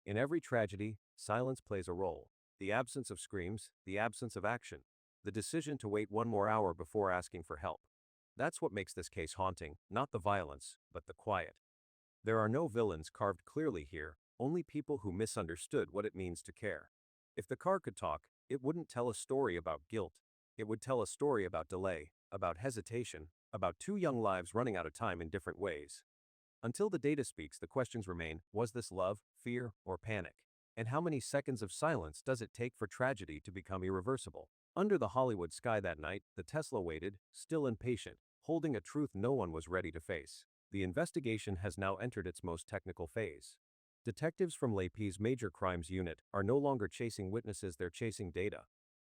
In every tragedy, silence plays a role. The absence of screams, the absence of action, the decision to wait one more hour before asking for help. That's what makes this case haunting, not the violence, but the quiet. There are no villains carved clearly here, only people who misunderstood what it means to care. If the car could talk, it wouldn't tell a story about guilt. It would tell a story about delay, about hesitation, about two young lives running out of time in different ways. Until the data speaks, the questions remain: was this love, fear, or panic? And how many seconds of silence does it take for tragedy to become irreversible? Under the Hollywood sky that night, the Tesla waited, still impatient, holding a truth no one was ready to face. The investigation has now entered its most technical phase. Detectives from LAPD's Major Crimes Unit are no longer chasing witnesses, they're chasing data.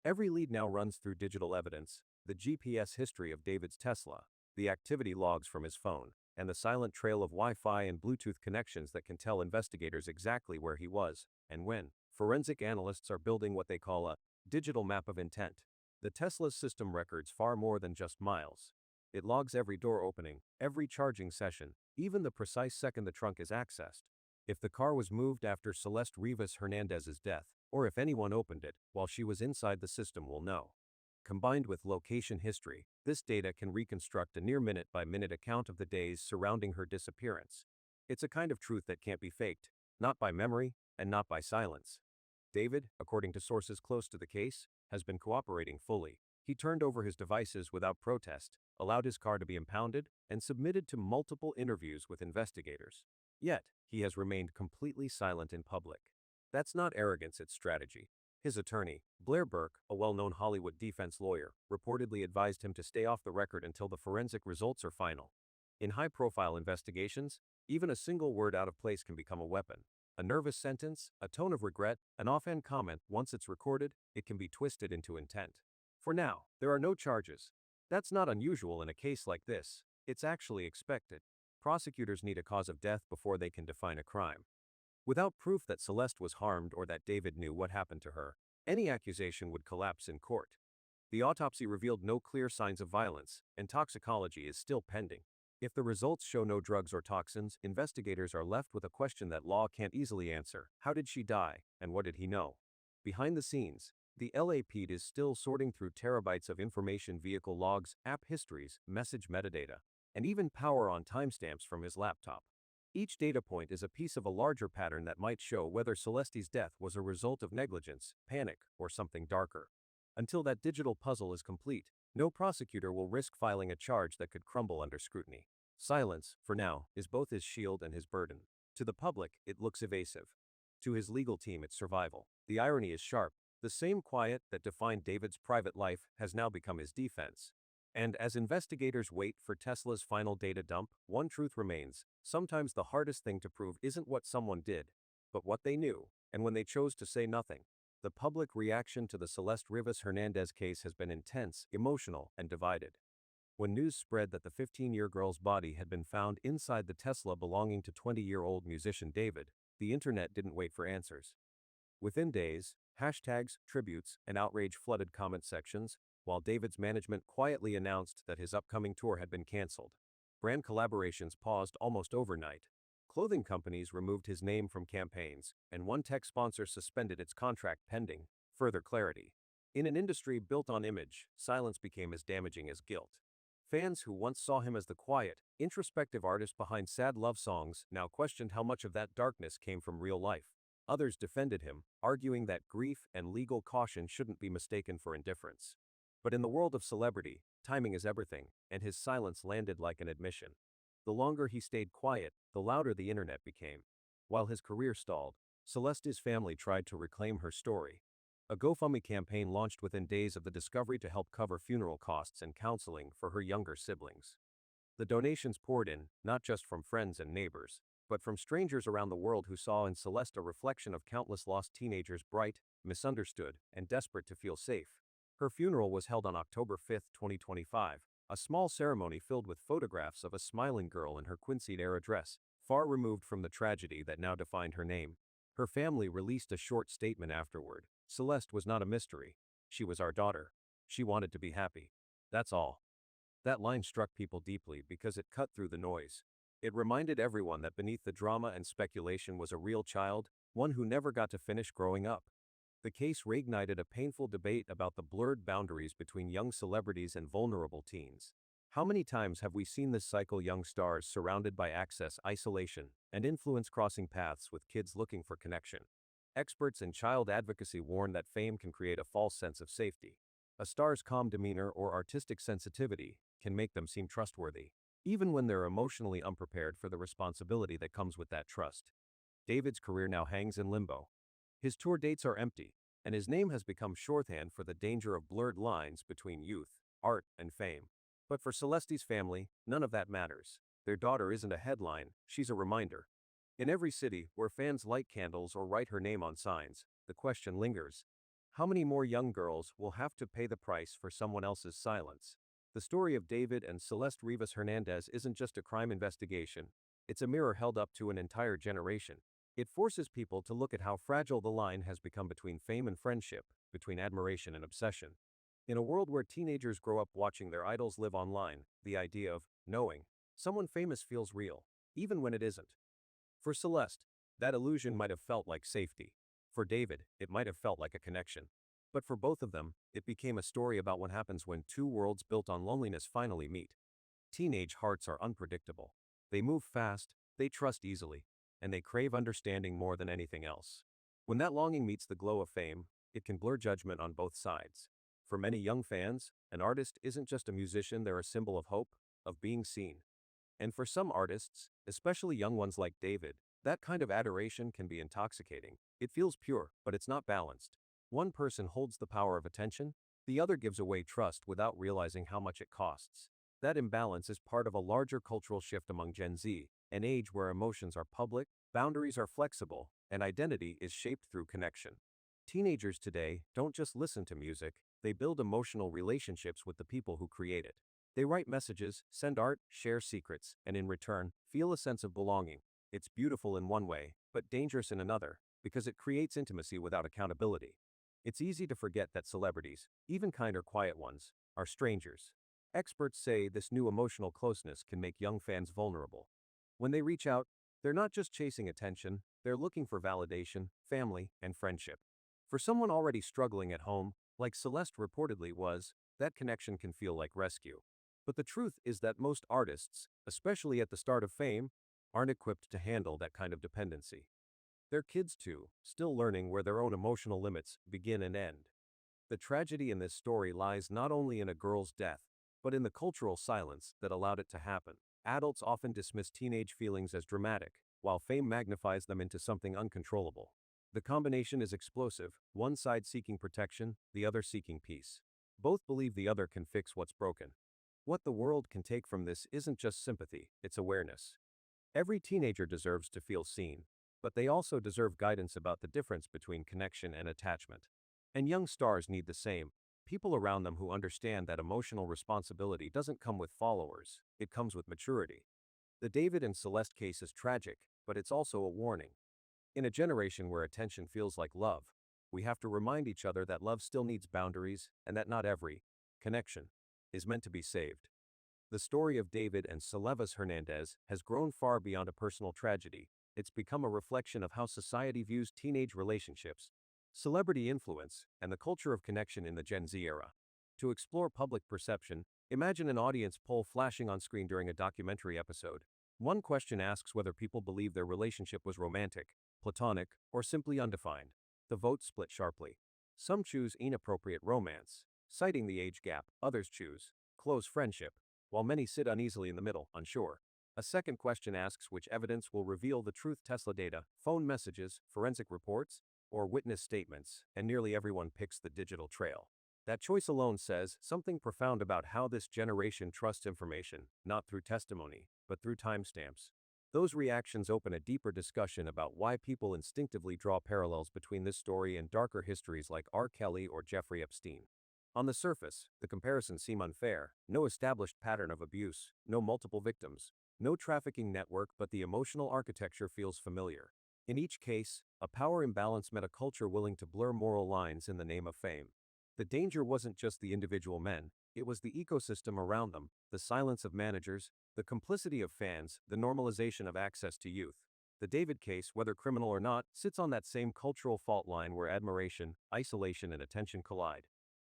Every lead now runs through digital evidence: the GPS history of David's Tesla, the activity logs from his phone, and the silent trail of Wi-Fi and Bluetooth connections that can tell investigators exactly where he was and when. Forensic analysts are building what they call a digital map of intent. The Tesla's system records far more than just miles. It logs every door opening, every charging session, even the precise second the trunk is accessed. If the car was moved after Celeste Rivas Hernandez's death, or if anyone opened it while she was inside, the system will know. Combined with location history, this data can reconstruct a near minute-by-minute account of the days surrounding her disappearance. It's a kind of truth that can't be faked, not by memory, and not by silence. David, according to sources close to the case, has been cooperating fully. He turned over his devices without protest, allowed his car to be impounded, and submitted to multiple interviews with investigators. Yet, he has remained completely silent in public. That's not arrogance, it's strategy. His attorney, Blair Burke, a well-known Hollywood defense lawyer, reportedly advised him to stay off the record until the forensic results are final. In high-profile investigations, even a single word out of place can become a weapon. A nervous sentence, a tone of regret, an offhand comment, once it's recorded, it can be twisted into intent. For now, there are no charges. That's not unusual in a case like this. It's actually expected. Prosecutors need a cause of death before they can define a crime. Without proof that Celeste was harmed or that David knew what happened to her, any accusation would collapse in court. The autopsy revealed no clear signs of violence, and toxicology is still pending. If the results show no drugs or toxins, investigators are left with a question that law can't easily answer: how did she die, and what did he know? Behind the scenes, the LAPD is still sorting through terabytes of information: vehicle logs, app histories, message metadata, and even power-on timestamps from his laptop. Each data point is a piece of a larger pattern that might show whether Celeste's death was a result of negligence, panic, or something darker. Until that digital puzzle is complete, no prosecutor will risk filing a charge that could crumble under scrutiny. Silence, for now, is both his shield and his burden. To the public, it looks evasive. To his legal team, it's survival. The irony is sharp. The same quiet that defined David's private life has now become his defense. And as investigators wait for Tesla's final data dump, one truth remains: sometimes the hardest thing to prove isn't what someone did, but what they knew, and when they chose to say nothing. The public reaction to the Celeste Rivas Hernandez case has been intense, emotional, and divided. When news spread that the 15-year girl's body had been found inside the Tesla belonging to 20-year-old musician David, the internet didn't wait for answers. Within days, hashtags, tributes, and outrage flooded comment sections, while David's management quietly announced that his upcoming tour had been canceled. Brand collaborations paused almost overnight. Clothing companies removed his name from campaigns, and one tech sponsor suspended its contract pending further clarity. In an industry built on image, silence became as damaging as guilt. Fans who once saw him as the quiet, introspective artist behind sad love songs now questioned how much of that darkness came from real life. Others defended him, arguing that grief and legal caution shouldn't be mistaken for indifference. But in the world of celebrity, timing is everything, and his silence landed like an admission. The longer he stayed quiet, the louder the internet became. While his career stalled, Celeste's family tried to reclaim her story. A GoFundMe campaign launched within days of the discovery to help cover funeral costs and counseling for her younger siblings. The donations poured in, not just from friends and neighbors, but from strangers around the world who saw in Celeste a reflection of countless lost teenagers, bright, misunderstood, and desperate to feel safe. Her funeral was held on October 5, 2025, a small ceremony filled with photographs of a smiling girl in her Quincy-era dress, far removed from the tragedy that now defined her name. Her family released a short statement afterward. Celeste was not a mystery. She was our daughter. She wanted to be happy. That's all. That line struck people deeply because it cut through the noise. It reminded everyone that beneath the drama and speculation was a real child, one who never got to finish growing up. The case reignited a painful debate about the blurred boundaries between young celebrities and vulnerable teens. How many times have we seen this cycle, young stars surrounded by access, isolation, and influence crossing paths with kids looking for connection? Experts in child advocacy warn that fame can create a false sense of safety. A star's calm demeanor or artistic sensitivity can make them seem trustworthy, even when they're emotionally unprepared for the responsibility that comes with that trust. David's career now hangs in limbo. His tour dates are empty, and his name has become shorthand for the danger of blurred lines between youth, art, and fame. But for Celeste's family, none of that matters. Their daughter isn't a headline, she's a reminder. In every city where fans light candles or write her name on signs, the question lingers. How many more young girls will have to pay the price for someone else's silence? The story of David and Celeste Rivas Hernandez isn't just a crime investigation, it's a mirror held up to an entire generation. It forces people to look at how fragile the line has become between fame and friendship, between admiration and obsession. In a world where teenagers grow up watching their idols live online, the idea of knowing someone famous feels real, even when it isn't. For Celeste, that illusion might have felt like safety. For David, it might have felt like a connection. But for both of them, it became a story about what happens when two worlds built on loneliness finally meet. Teenage hearts are unpredictable. They move fast, they trust easily, and they crave understanding more than anything else. When that longing meets the glow of fame, it can blur judgment on both sides. For many young fans, an artist isn't just a musician, they're a symbol of hope, of being seen. And for some artists, especially young ones like David, that kind of adoration can be intoxicating. It feels pure, but it's not balanced. One person holds the power of attention, the other gives away trust without realizing how much it costs. That imbalance is part of a larger cultural shift among Gen Z, an age where emotions are public, boundaries are flexible, and identity is shaped through connection. Teenagers today don't just listen to music, they build emotional relationships with the people who create it. They write messages, send art, share secrets, and in return, feel a sense of belonging. It's beautiful in one way, but dangerous in another, because it creates intimacy without accountability. It's easy to forget that celebrities, even kind or quiet ones, are strangers. Experts say this new emotional closeness can make young fans vulnerable. When they reach out, they're not just chasing attention, they're looking for validation, family, and friendship. For someone already struggling at home, like Celeste reportedly was, that connection can feel like rescue. But the truth is that most artists, especially at the start of fame, aren't equipped to handle that kind of dependency. They're kids too, still learning where their own emotional limits begin and end. The tragedy in this story lies not only in a girl's death, but in the cultural silence that allowed it to happen. Adults often dismiss teenage feelings as dramatic, while fame magnifies them into something uncontrollable. The combination is explosive, one side seeking protection, the other seeking peace. Both believe the other can fix what's broken. What the world can take from this isn't just sympathy, it's awareness. Every teenager deserves to feel seen. But they also deserve guidance about the difference between connection and attachment. And young stars need the same. People around them who understand that emotional responsibility doesn't come with followers, it comes with maturity. The David and Celeste case is tragic, but it's also a warning. In a generation where attention feels like love, we have to remind each other that love still needs boundaries and that not every connection is meant to be saved. The story of David and Celeste Hernandez has grown far beyond a personal tragedy. It's become a reflection of how society views teenage relationships, celebrity influence, and the culture of connection in the Gen Z era. To explore public perception, imagine an audience poll flashing on screen during a documentary episode. One question asks whether people believe their relationship was romantic, platonic, or simply undefined. The votes split sharply. Some choose inappropriate romance, citing the age gap. Others choose close friendship, while many sit uneasily in the middle, unsure. A second question asks which evidence will reveal the truth: Tesla data, phone messages, forensic reports, or witness statements, and nearly everyone picks the digital trail. That choice alone says something profound about how this generation trusts information, not through testimony, but through timestamps. Those reactions open a deeper discussion about why people instinctively draw parallels between this story and darker histories like R. Kelly or Jeffrey Epstein. On the surface, the comparisons seem unfair: no established pattern of abuse, no multiple victims, no trafficking network, but the emotional architecture feels familiar. In each case, a power imbalance met a culture willing to blur moral lines in the name of fame. The danger wasn't just the individual men, it was the ecosystem around them: the silence of managers, the complicity of fans, the normalization of access to youth. The David case, whether criminal or not, sits on that same cultural fault line where admiration, isolation, and attention collide.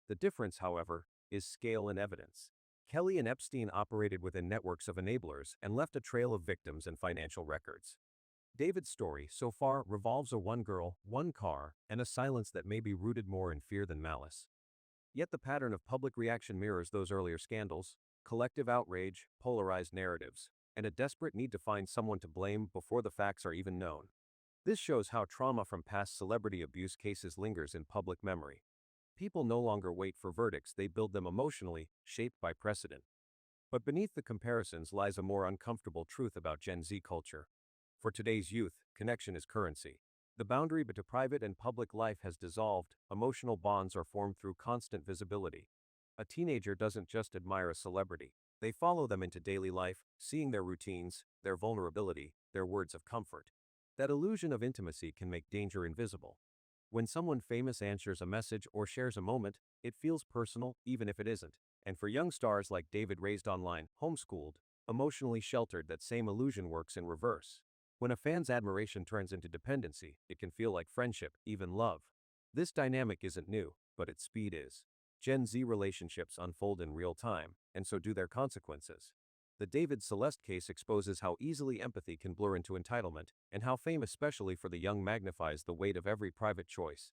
The difference, however, is scale and evidence. Kelly and Epstein operated within networks of enablers and left a trail of victims and financial records. David's story, so far, revolves around one girl, one car, and a silence that may be rooted more in fear than malice. Yet the pattern of public reaction mirrors those earlier scandals: collective outrage, polarized narratives, and a desperate need to find someone to blame before the facts are even known. This shows how trauma from past celebrity abuse cases lingers in public memory. People no longer wait for verdicts, they build them emotionally, shaped by precedent. But beneath the comparisons lies a more uncomfortable truth about Gen Z culture. For today's youth, connection is currency. The boundary between private and public life has dissolved, emotional bonds are formed through constant visibility. A teenager doesn't just admire a celebrity, they follow them into daily life, seeing their routines, their vulnerability, their words of comfort. That illusion of intimacy can make danger invisible. When someone famous answers a message or shares a moment, it feels personal, even if it isn't. And for young stars like David, raised online, homeschooled, emotionally sheltered, that same illusion works in reverse. When a fan's admiration turns into dependency, it can feel like friendship, even love. This dynamic isn't new, but its speed is. Gen Z relationships unfold in real time, and so do their consequences. The David Celeste case exposes how easily empathy can blur into entitlement, and how fame, especially for the young, magnifies the weight of every private choice.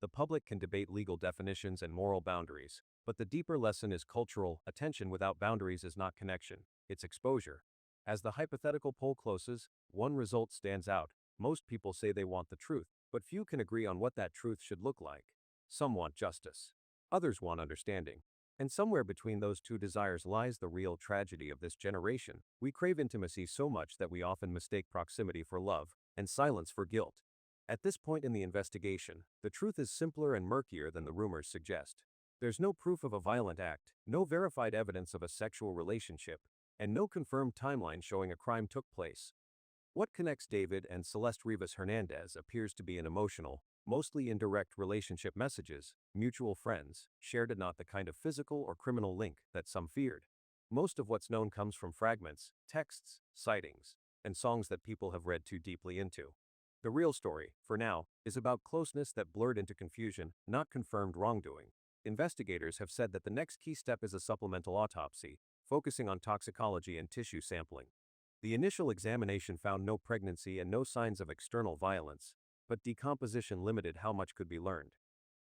The public can debate legal definitions and moral boundaries, but the deeper lesson is cultural: attention without boundaries is not connection, it's exposure. As the hypothetical poll closes, one result stands out: most people say they want the truth, but few can agree on what that truth should look like. Some want justice. Others want understanding. And somewhere between those two desires lies the real tragedy of this generation. We crave intimacy so much that we often mistake proximity for love, and silence for guilt. At this point in the investigation, the truth is simpler and murkier than the rumors suggest. There's no proof of a violent act, no verified evidence of a sexual relationship, and no confirmed timeline showing a crime took place. What connects David and Celeste Rivas Hernandez appears to be an emotional, mostly indirect relationship: messages, mutual friends, shared, and not the kind of physical or criminal link that some feared. Most of what's known comes from fragments, texts, sightings, and songs that people have read too deeply into. The real story, for now, is about closeness that blurred into confusion, not confirmed wrongdoing. Investigators have said that the next key step is a supplemental autopsy, focusing on toxicology and tissue sampling. The initial examination found no pregnancy and no signs of external violence, but decomposition limited how much could be learned.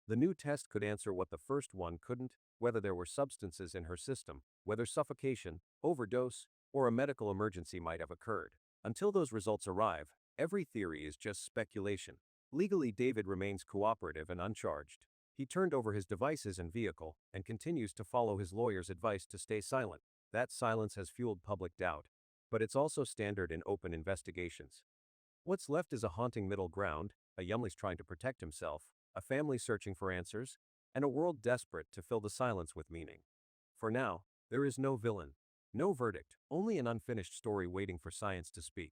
The new test could answer what the first one couldn't: whether there were substances in her system, whether suffocation, overdose, or a medical emergency might have occurred. Until those results arrive, every theory is just speculation. Legally, David remains cooperative and uncharged. He turned over his devices and vehicle, and continues to follow his lawyer's advice to stay silent. That silence has fueled public doubt. But it's also standard in open investigations. What's left is a haunting middle ground, a youngling trying to protect himself, a family searching for answers, and a world desperate to fill the silence with meaning. For now, there is no villain, no verdict, only an unfinished story waiting for science to speak.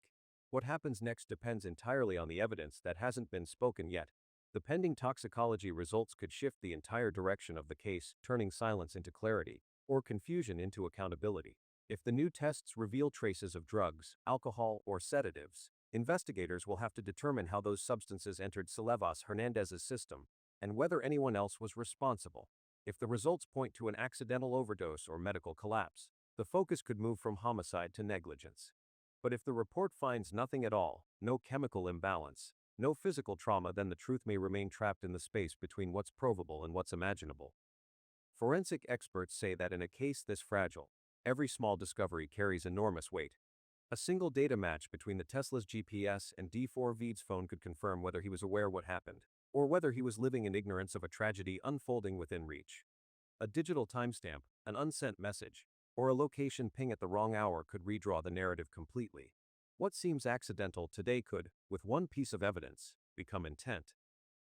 What happens next depends entirely on the evidence that hasn't been spoken yet. The pending toxicology results could shift the entire direction of the case, turning silence into clarity, or confusion into accountability. If the new tests reveal traces of drugs, alcohol, or sedatives, investigators will have to determine how those substances entered Celeste Hernandez's system and whether anyone else was responsible. If the results point to an accidental overdose or medical collapse, the focus could move from homicide to negligence. But if the report finds nothing at all, no chemical imbalance, no physical trauma, then the truth may remain trapped in the space between what's provable and what's imaginable. Forensic experts say that in a case this fragile, every small discovery carries enormous weight. A single data match between the Tesla's GPS and D4vD's phone could confirm whether he was aware what happened, or whether he was living in ignorance of a tragedy unfolding within reach. A digital timestamp, an unsent message, or a location ping at the wrong hour could redraw the narrative completely. What seems accidental today could, with one piece of evidence, become intent.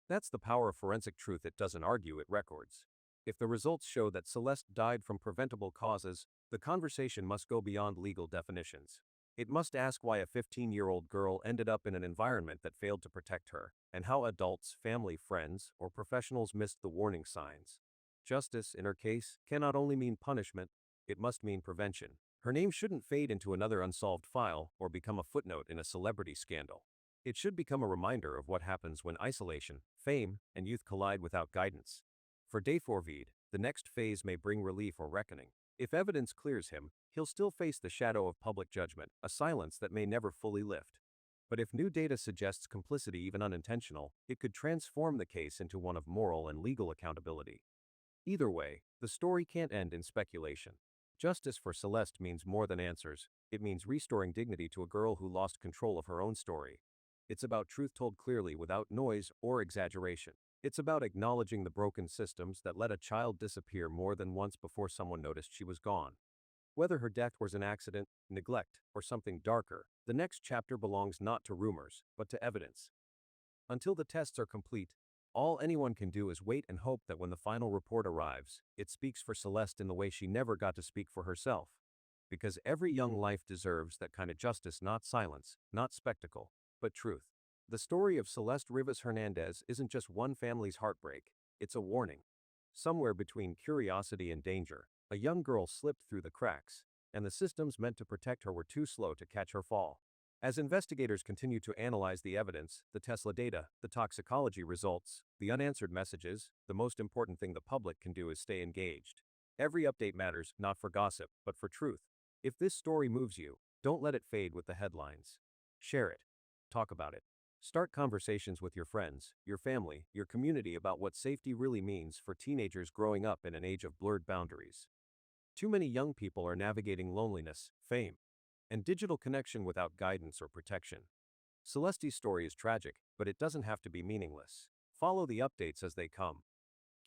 That's the power of forensic truth. It doesn't argue, it records. If the results show that Celeste died from preventable causes, the conversation must go beyond legal definitions. It must ask why a 15-year-old girl ended up in an environment that failed to protect her, and how adults, family, friends, or professionals missed the warning signs. Justice, in her case, cannot only mean punishment, it must mean prevention. Her name shouldn't fade into another unsolved file or become a footnote in a celebrity scandal. It should become a reminder of what happens when isolation, fame, and youth collide without guidance. For D4vD, the next phase may bring relief or reckoning. If evidence clears him, he'll still face the shadow of public judgment, a silence that may never fully lift. But if new data suggests complicity, even unintentional, it could transform the case into one of moral and legal accountability. Either way, the story can't end in speculation. Justice for Celeste means more than answers. It means restoring dignity to a girl who lost control of her own story. It's about truth told clearly without noise or exaggeration. It's about acknowledging the broken systems that let a child disappear more than once before someone noticed she was gone. Whether her death was an accident, neglect, or something darker, the next chapter belongs not to rumors, but to evidence. Until the tests are complete, all anyone can do is wait and hope that when the final report arrives, it speaks for Celeste in the way she never got to speak for herself. Because every young life deserves that kind of justice, not silence, not spectacle, but truth. The story of Celeste Rivas Hernandez isn't just one family's heartbreak, it's a warning. Somewhere between curiosity and danger, a young girl slipped through the cracks, and the systems meant to protect her were too slow to catch her fall. As investigators continue to analyze the evidence, the Tesla data, the toxicology results, the unanswered messages, the most important thing the public can do is stay engaged. Every update matters, not for gossip, but for truth. If this story moves you, don't let it fade with the headlines. Share it. Talk about it. Start conversations with your friends, your family, your community about what safety really means for teenagers growing up in an age of blurred boundaries. Too many young people are navigating loneliness, fame, and digital connection without guidance or protection. Celeste's story is tragic, but it doesn't have to be meaningless. Follow the updates as they come.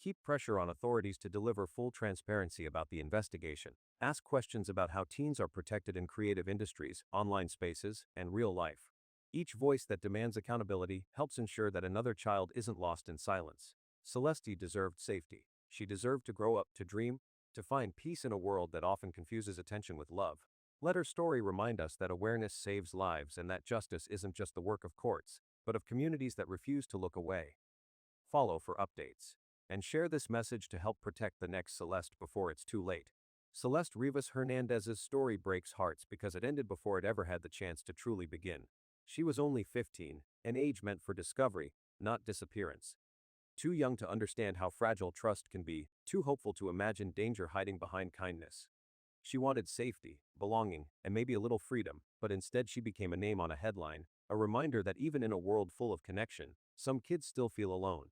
Keep pressure on authorities to deliver full transparency about the investigation. Ask questions about how teens are protected in creative industries, online spaces, and real life. Each voice that demands accountability helps ensure that another child isn't lost in silence. Celeste deserved safety. She deserved to grow up, to dream, to find peace in a world that often confuses attention with love. Let her story remind us that awareness saves lives and that justice isn't just the work of courts, but of communities that refuse to look away. Follow for updates. And share this message to help protect the next Celeste before it's too late. Celeste Rivas Hernandez's story breaks hearts because it ended before it ever had the chance to truly begin. She was only 15, an age meant for discovery, not disappearance. Too young to understand how fragile trust can be, too hopeful to imagine danger hiding behind kindness. She wanted safety, belonging, and maybe a little freedom, but instead she became a name on a headline, a reminder that even in a world full of connection, some kids still feel alone.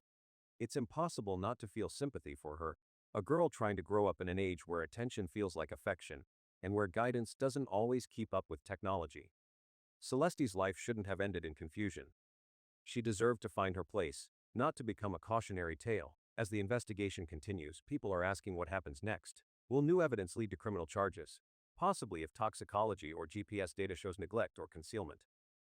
It's impossible not to feel sympathy for her, a girl trying to grow up in an age where attention feels like affection, and where guidance doesn't always keep up with technology. Celeste's life shouldn't have ended in confusion. She deserved to find her place, not to become a cautionary tale. As the investigation continues, people are asking what happens next. Will new evidence lead to criminal charges? Possibly if toxicology or GPS data shows neglect or concealment.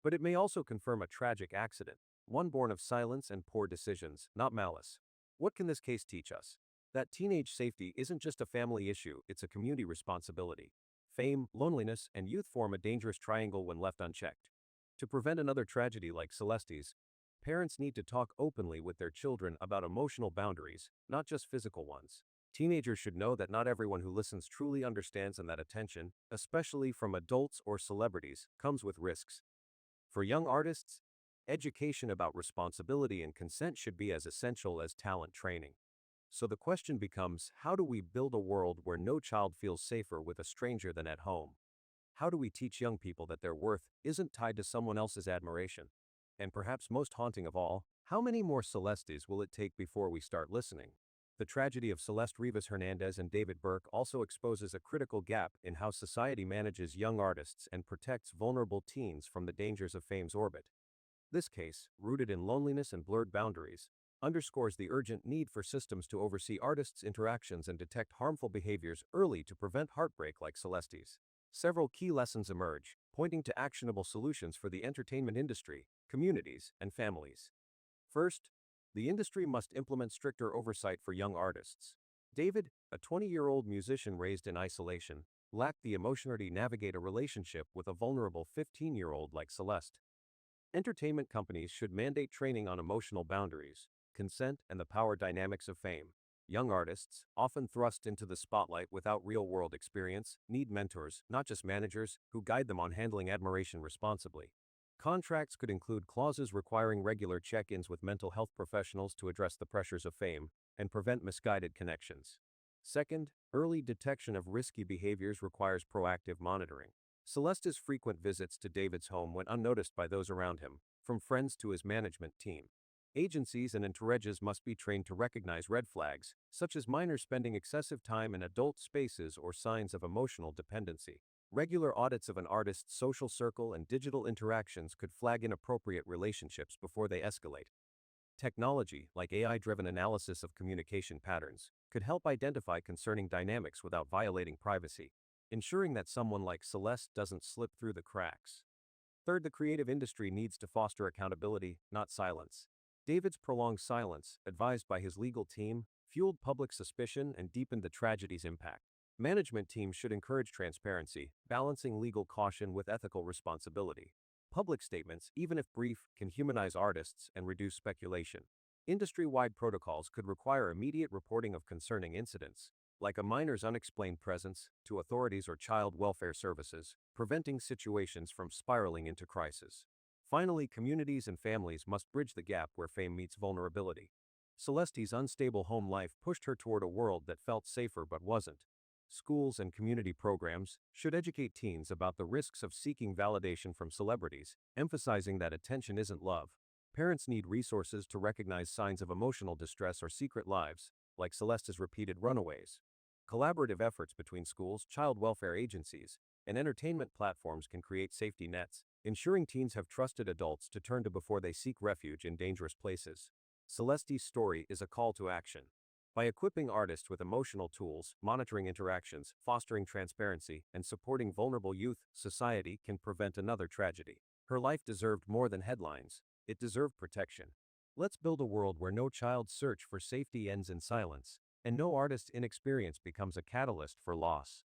But it may also confirm a tragic accident, one born of silence and poor decisions, not malice. What can this case teach us? That teenage safety isn't just a family issue, it's a community responsibility. Fame, loneliness, and youth form a dangerous triangle when left unchecked. To prevent another tragedy like Celeste's, parents need to talk openly with their children about emotional boundaries, not just physical ones. Teenagers should know that not everyone who listens truly understands and that attention, especially from adults or celebrities, comes with risks. For young artists, education about responsibility and consent should be as essential as talent training. So the question becomes, how do we build a world where no child feels safer with a stranger than at home? How do we teach young people that their worth isn't tied to someone else's admiration? And perhaps most haunting of all, how many more Celestes will it take before we start listening? The tragedy of Celeste Rivas Hernandez and David Burke also exposes a critical gap in how society manages young artists and protects vulnerable teens from the dangers of fame's orbit. This case, rooted in loneliness and blurred boundaries, underscores the urgent need for systems to oversee artists' interactions and detect harmful behaviors early to prevent heartbreak like Celeste's. Several key lessons emerge, pointing to actionable solutions for the entertainment industry, communities, and families. First, the industry must implement stricter oversight for young artists. David, a 20-year-old musician raised in isolation, lacked the emotion to navigate a relationship with a vulnerable 15-year-old like Celeste. Entertainment companies should mandate training on emotional boundaries, consent, and the power dynamics of fame. Young artists, often thrust into the spotlight without real-world experience, need mentors, not just managers, who guide them on handling admiration responsibly. Contracts could include clauses requiring regular check-ins with mental health professionals to address the pressures of fame and prevent misguided connections. Second, early detection of risky behaviors requires proactive monitoring. Celeste's frequent visits to David's home went unnoticed by those around him, from friends to his management team. Agencies and entourages must be trained to recognize red flags, such as minors spending excessive time in adult spaces or signs of emotional dependency. Regular audits of an artist's social circle and digital interactions could flag inappropriate relationships before they escalate. Technology, like AI-driven analysis of communication patterns, could help identify concerning dynamics without violating privacy, ensuring that someone like Celeste doesn't slip through the cracks. Third, the creative industry needs to foster accountability, not silence. David's prolonged silence, advised by his legal team, fueled public suspicion and deepened the tragedy's impact. Management teams should encourage transparency, balancing legal caution with ethical responsibility. Public statements, even if brief, can humanize artists and reduce speculation. Industry-wide protocols could require immediate reporting of concerning incidents, like a minor's unexplained presence, to authorities or child welfare services, preventing situations from spiraling into crisis. Finally, communities and families must bridge the gap where fame meets vulnerability. Celeste's unstable home life pushed her toward a world that felt safer but wasn't. Schools and community programs should educate teens about the risks of seeking validation from celebrities, emphasizing that attention isn't love. Parents need resources to recognize signs of emotional distress or secret lives, like Celeste's repeated runaways. Collaborative efforts between schools, child welfare agencies, and entertainment platforms can create safety nets, ensuring teens have trusted adults to turn to before they seek refuge in dangerous places. Celeste's story is a call to action. By equipping artists with emotional tools, monitoring interactions, fostering transparency, and supporting vulnerable youth, society can prevent another tragedy. Her life deserved more than headlines. It deserved protection. Let's build a world where no child's search for safety ends in silence, and no artist's inexperience becomes a catalyst for loss.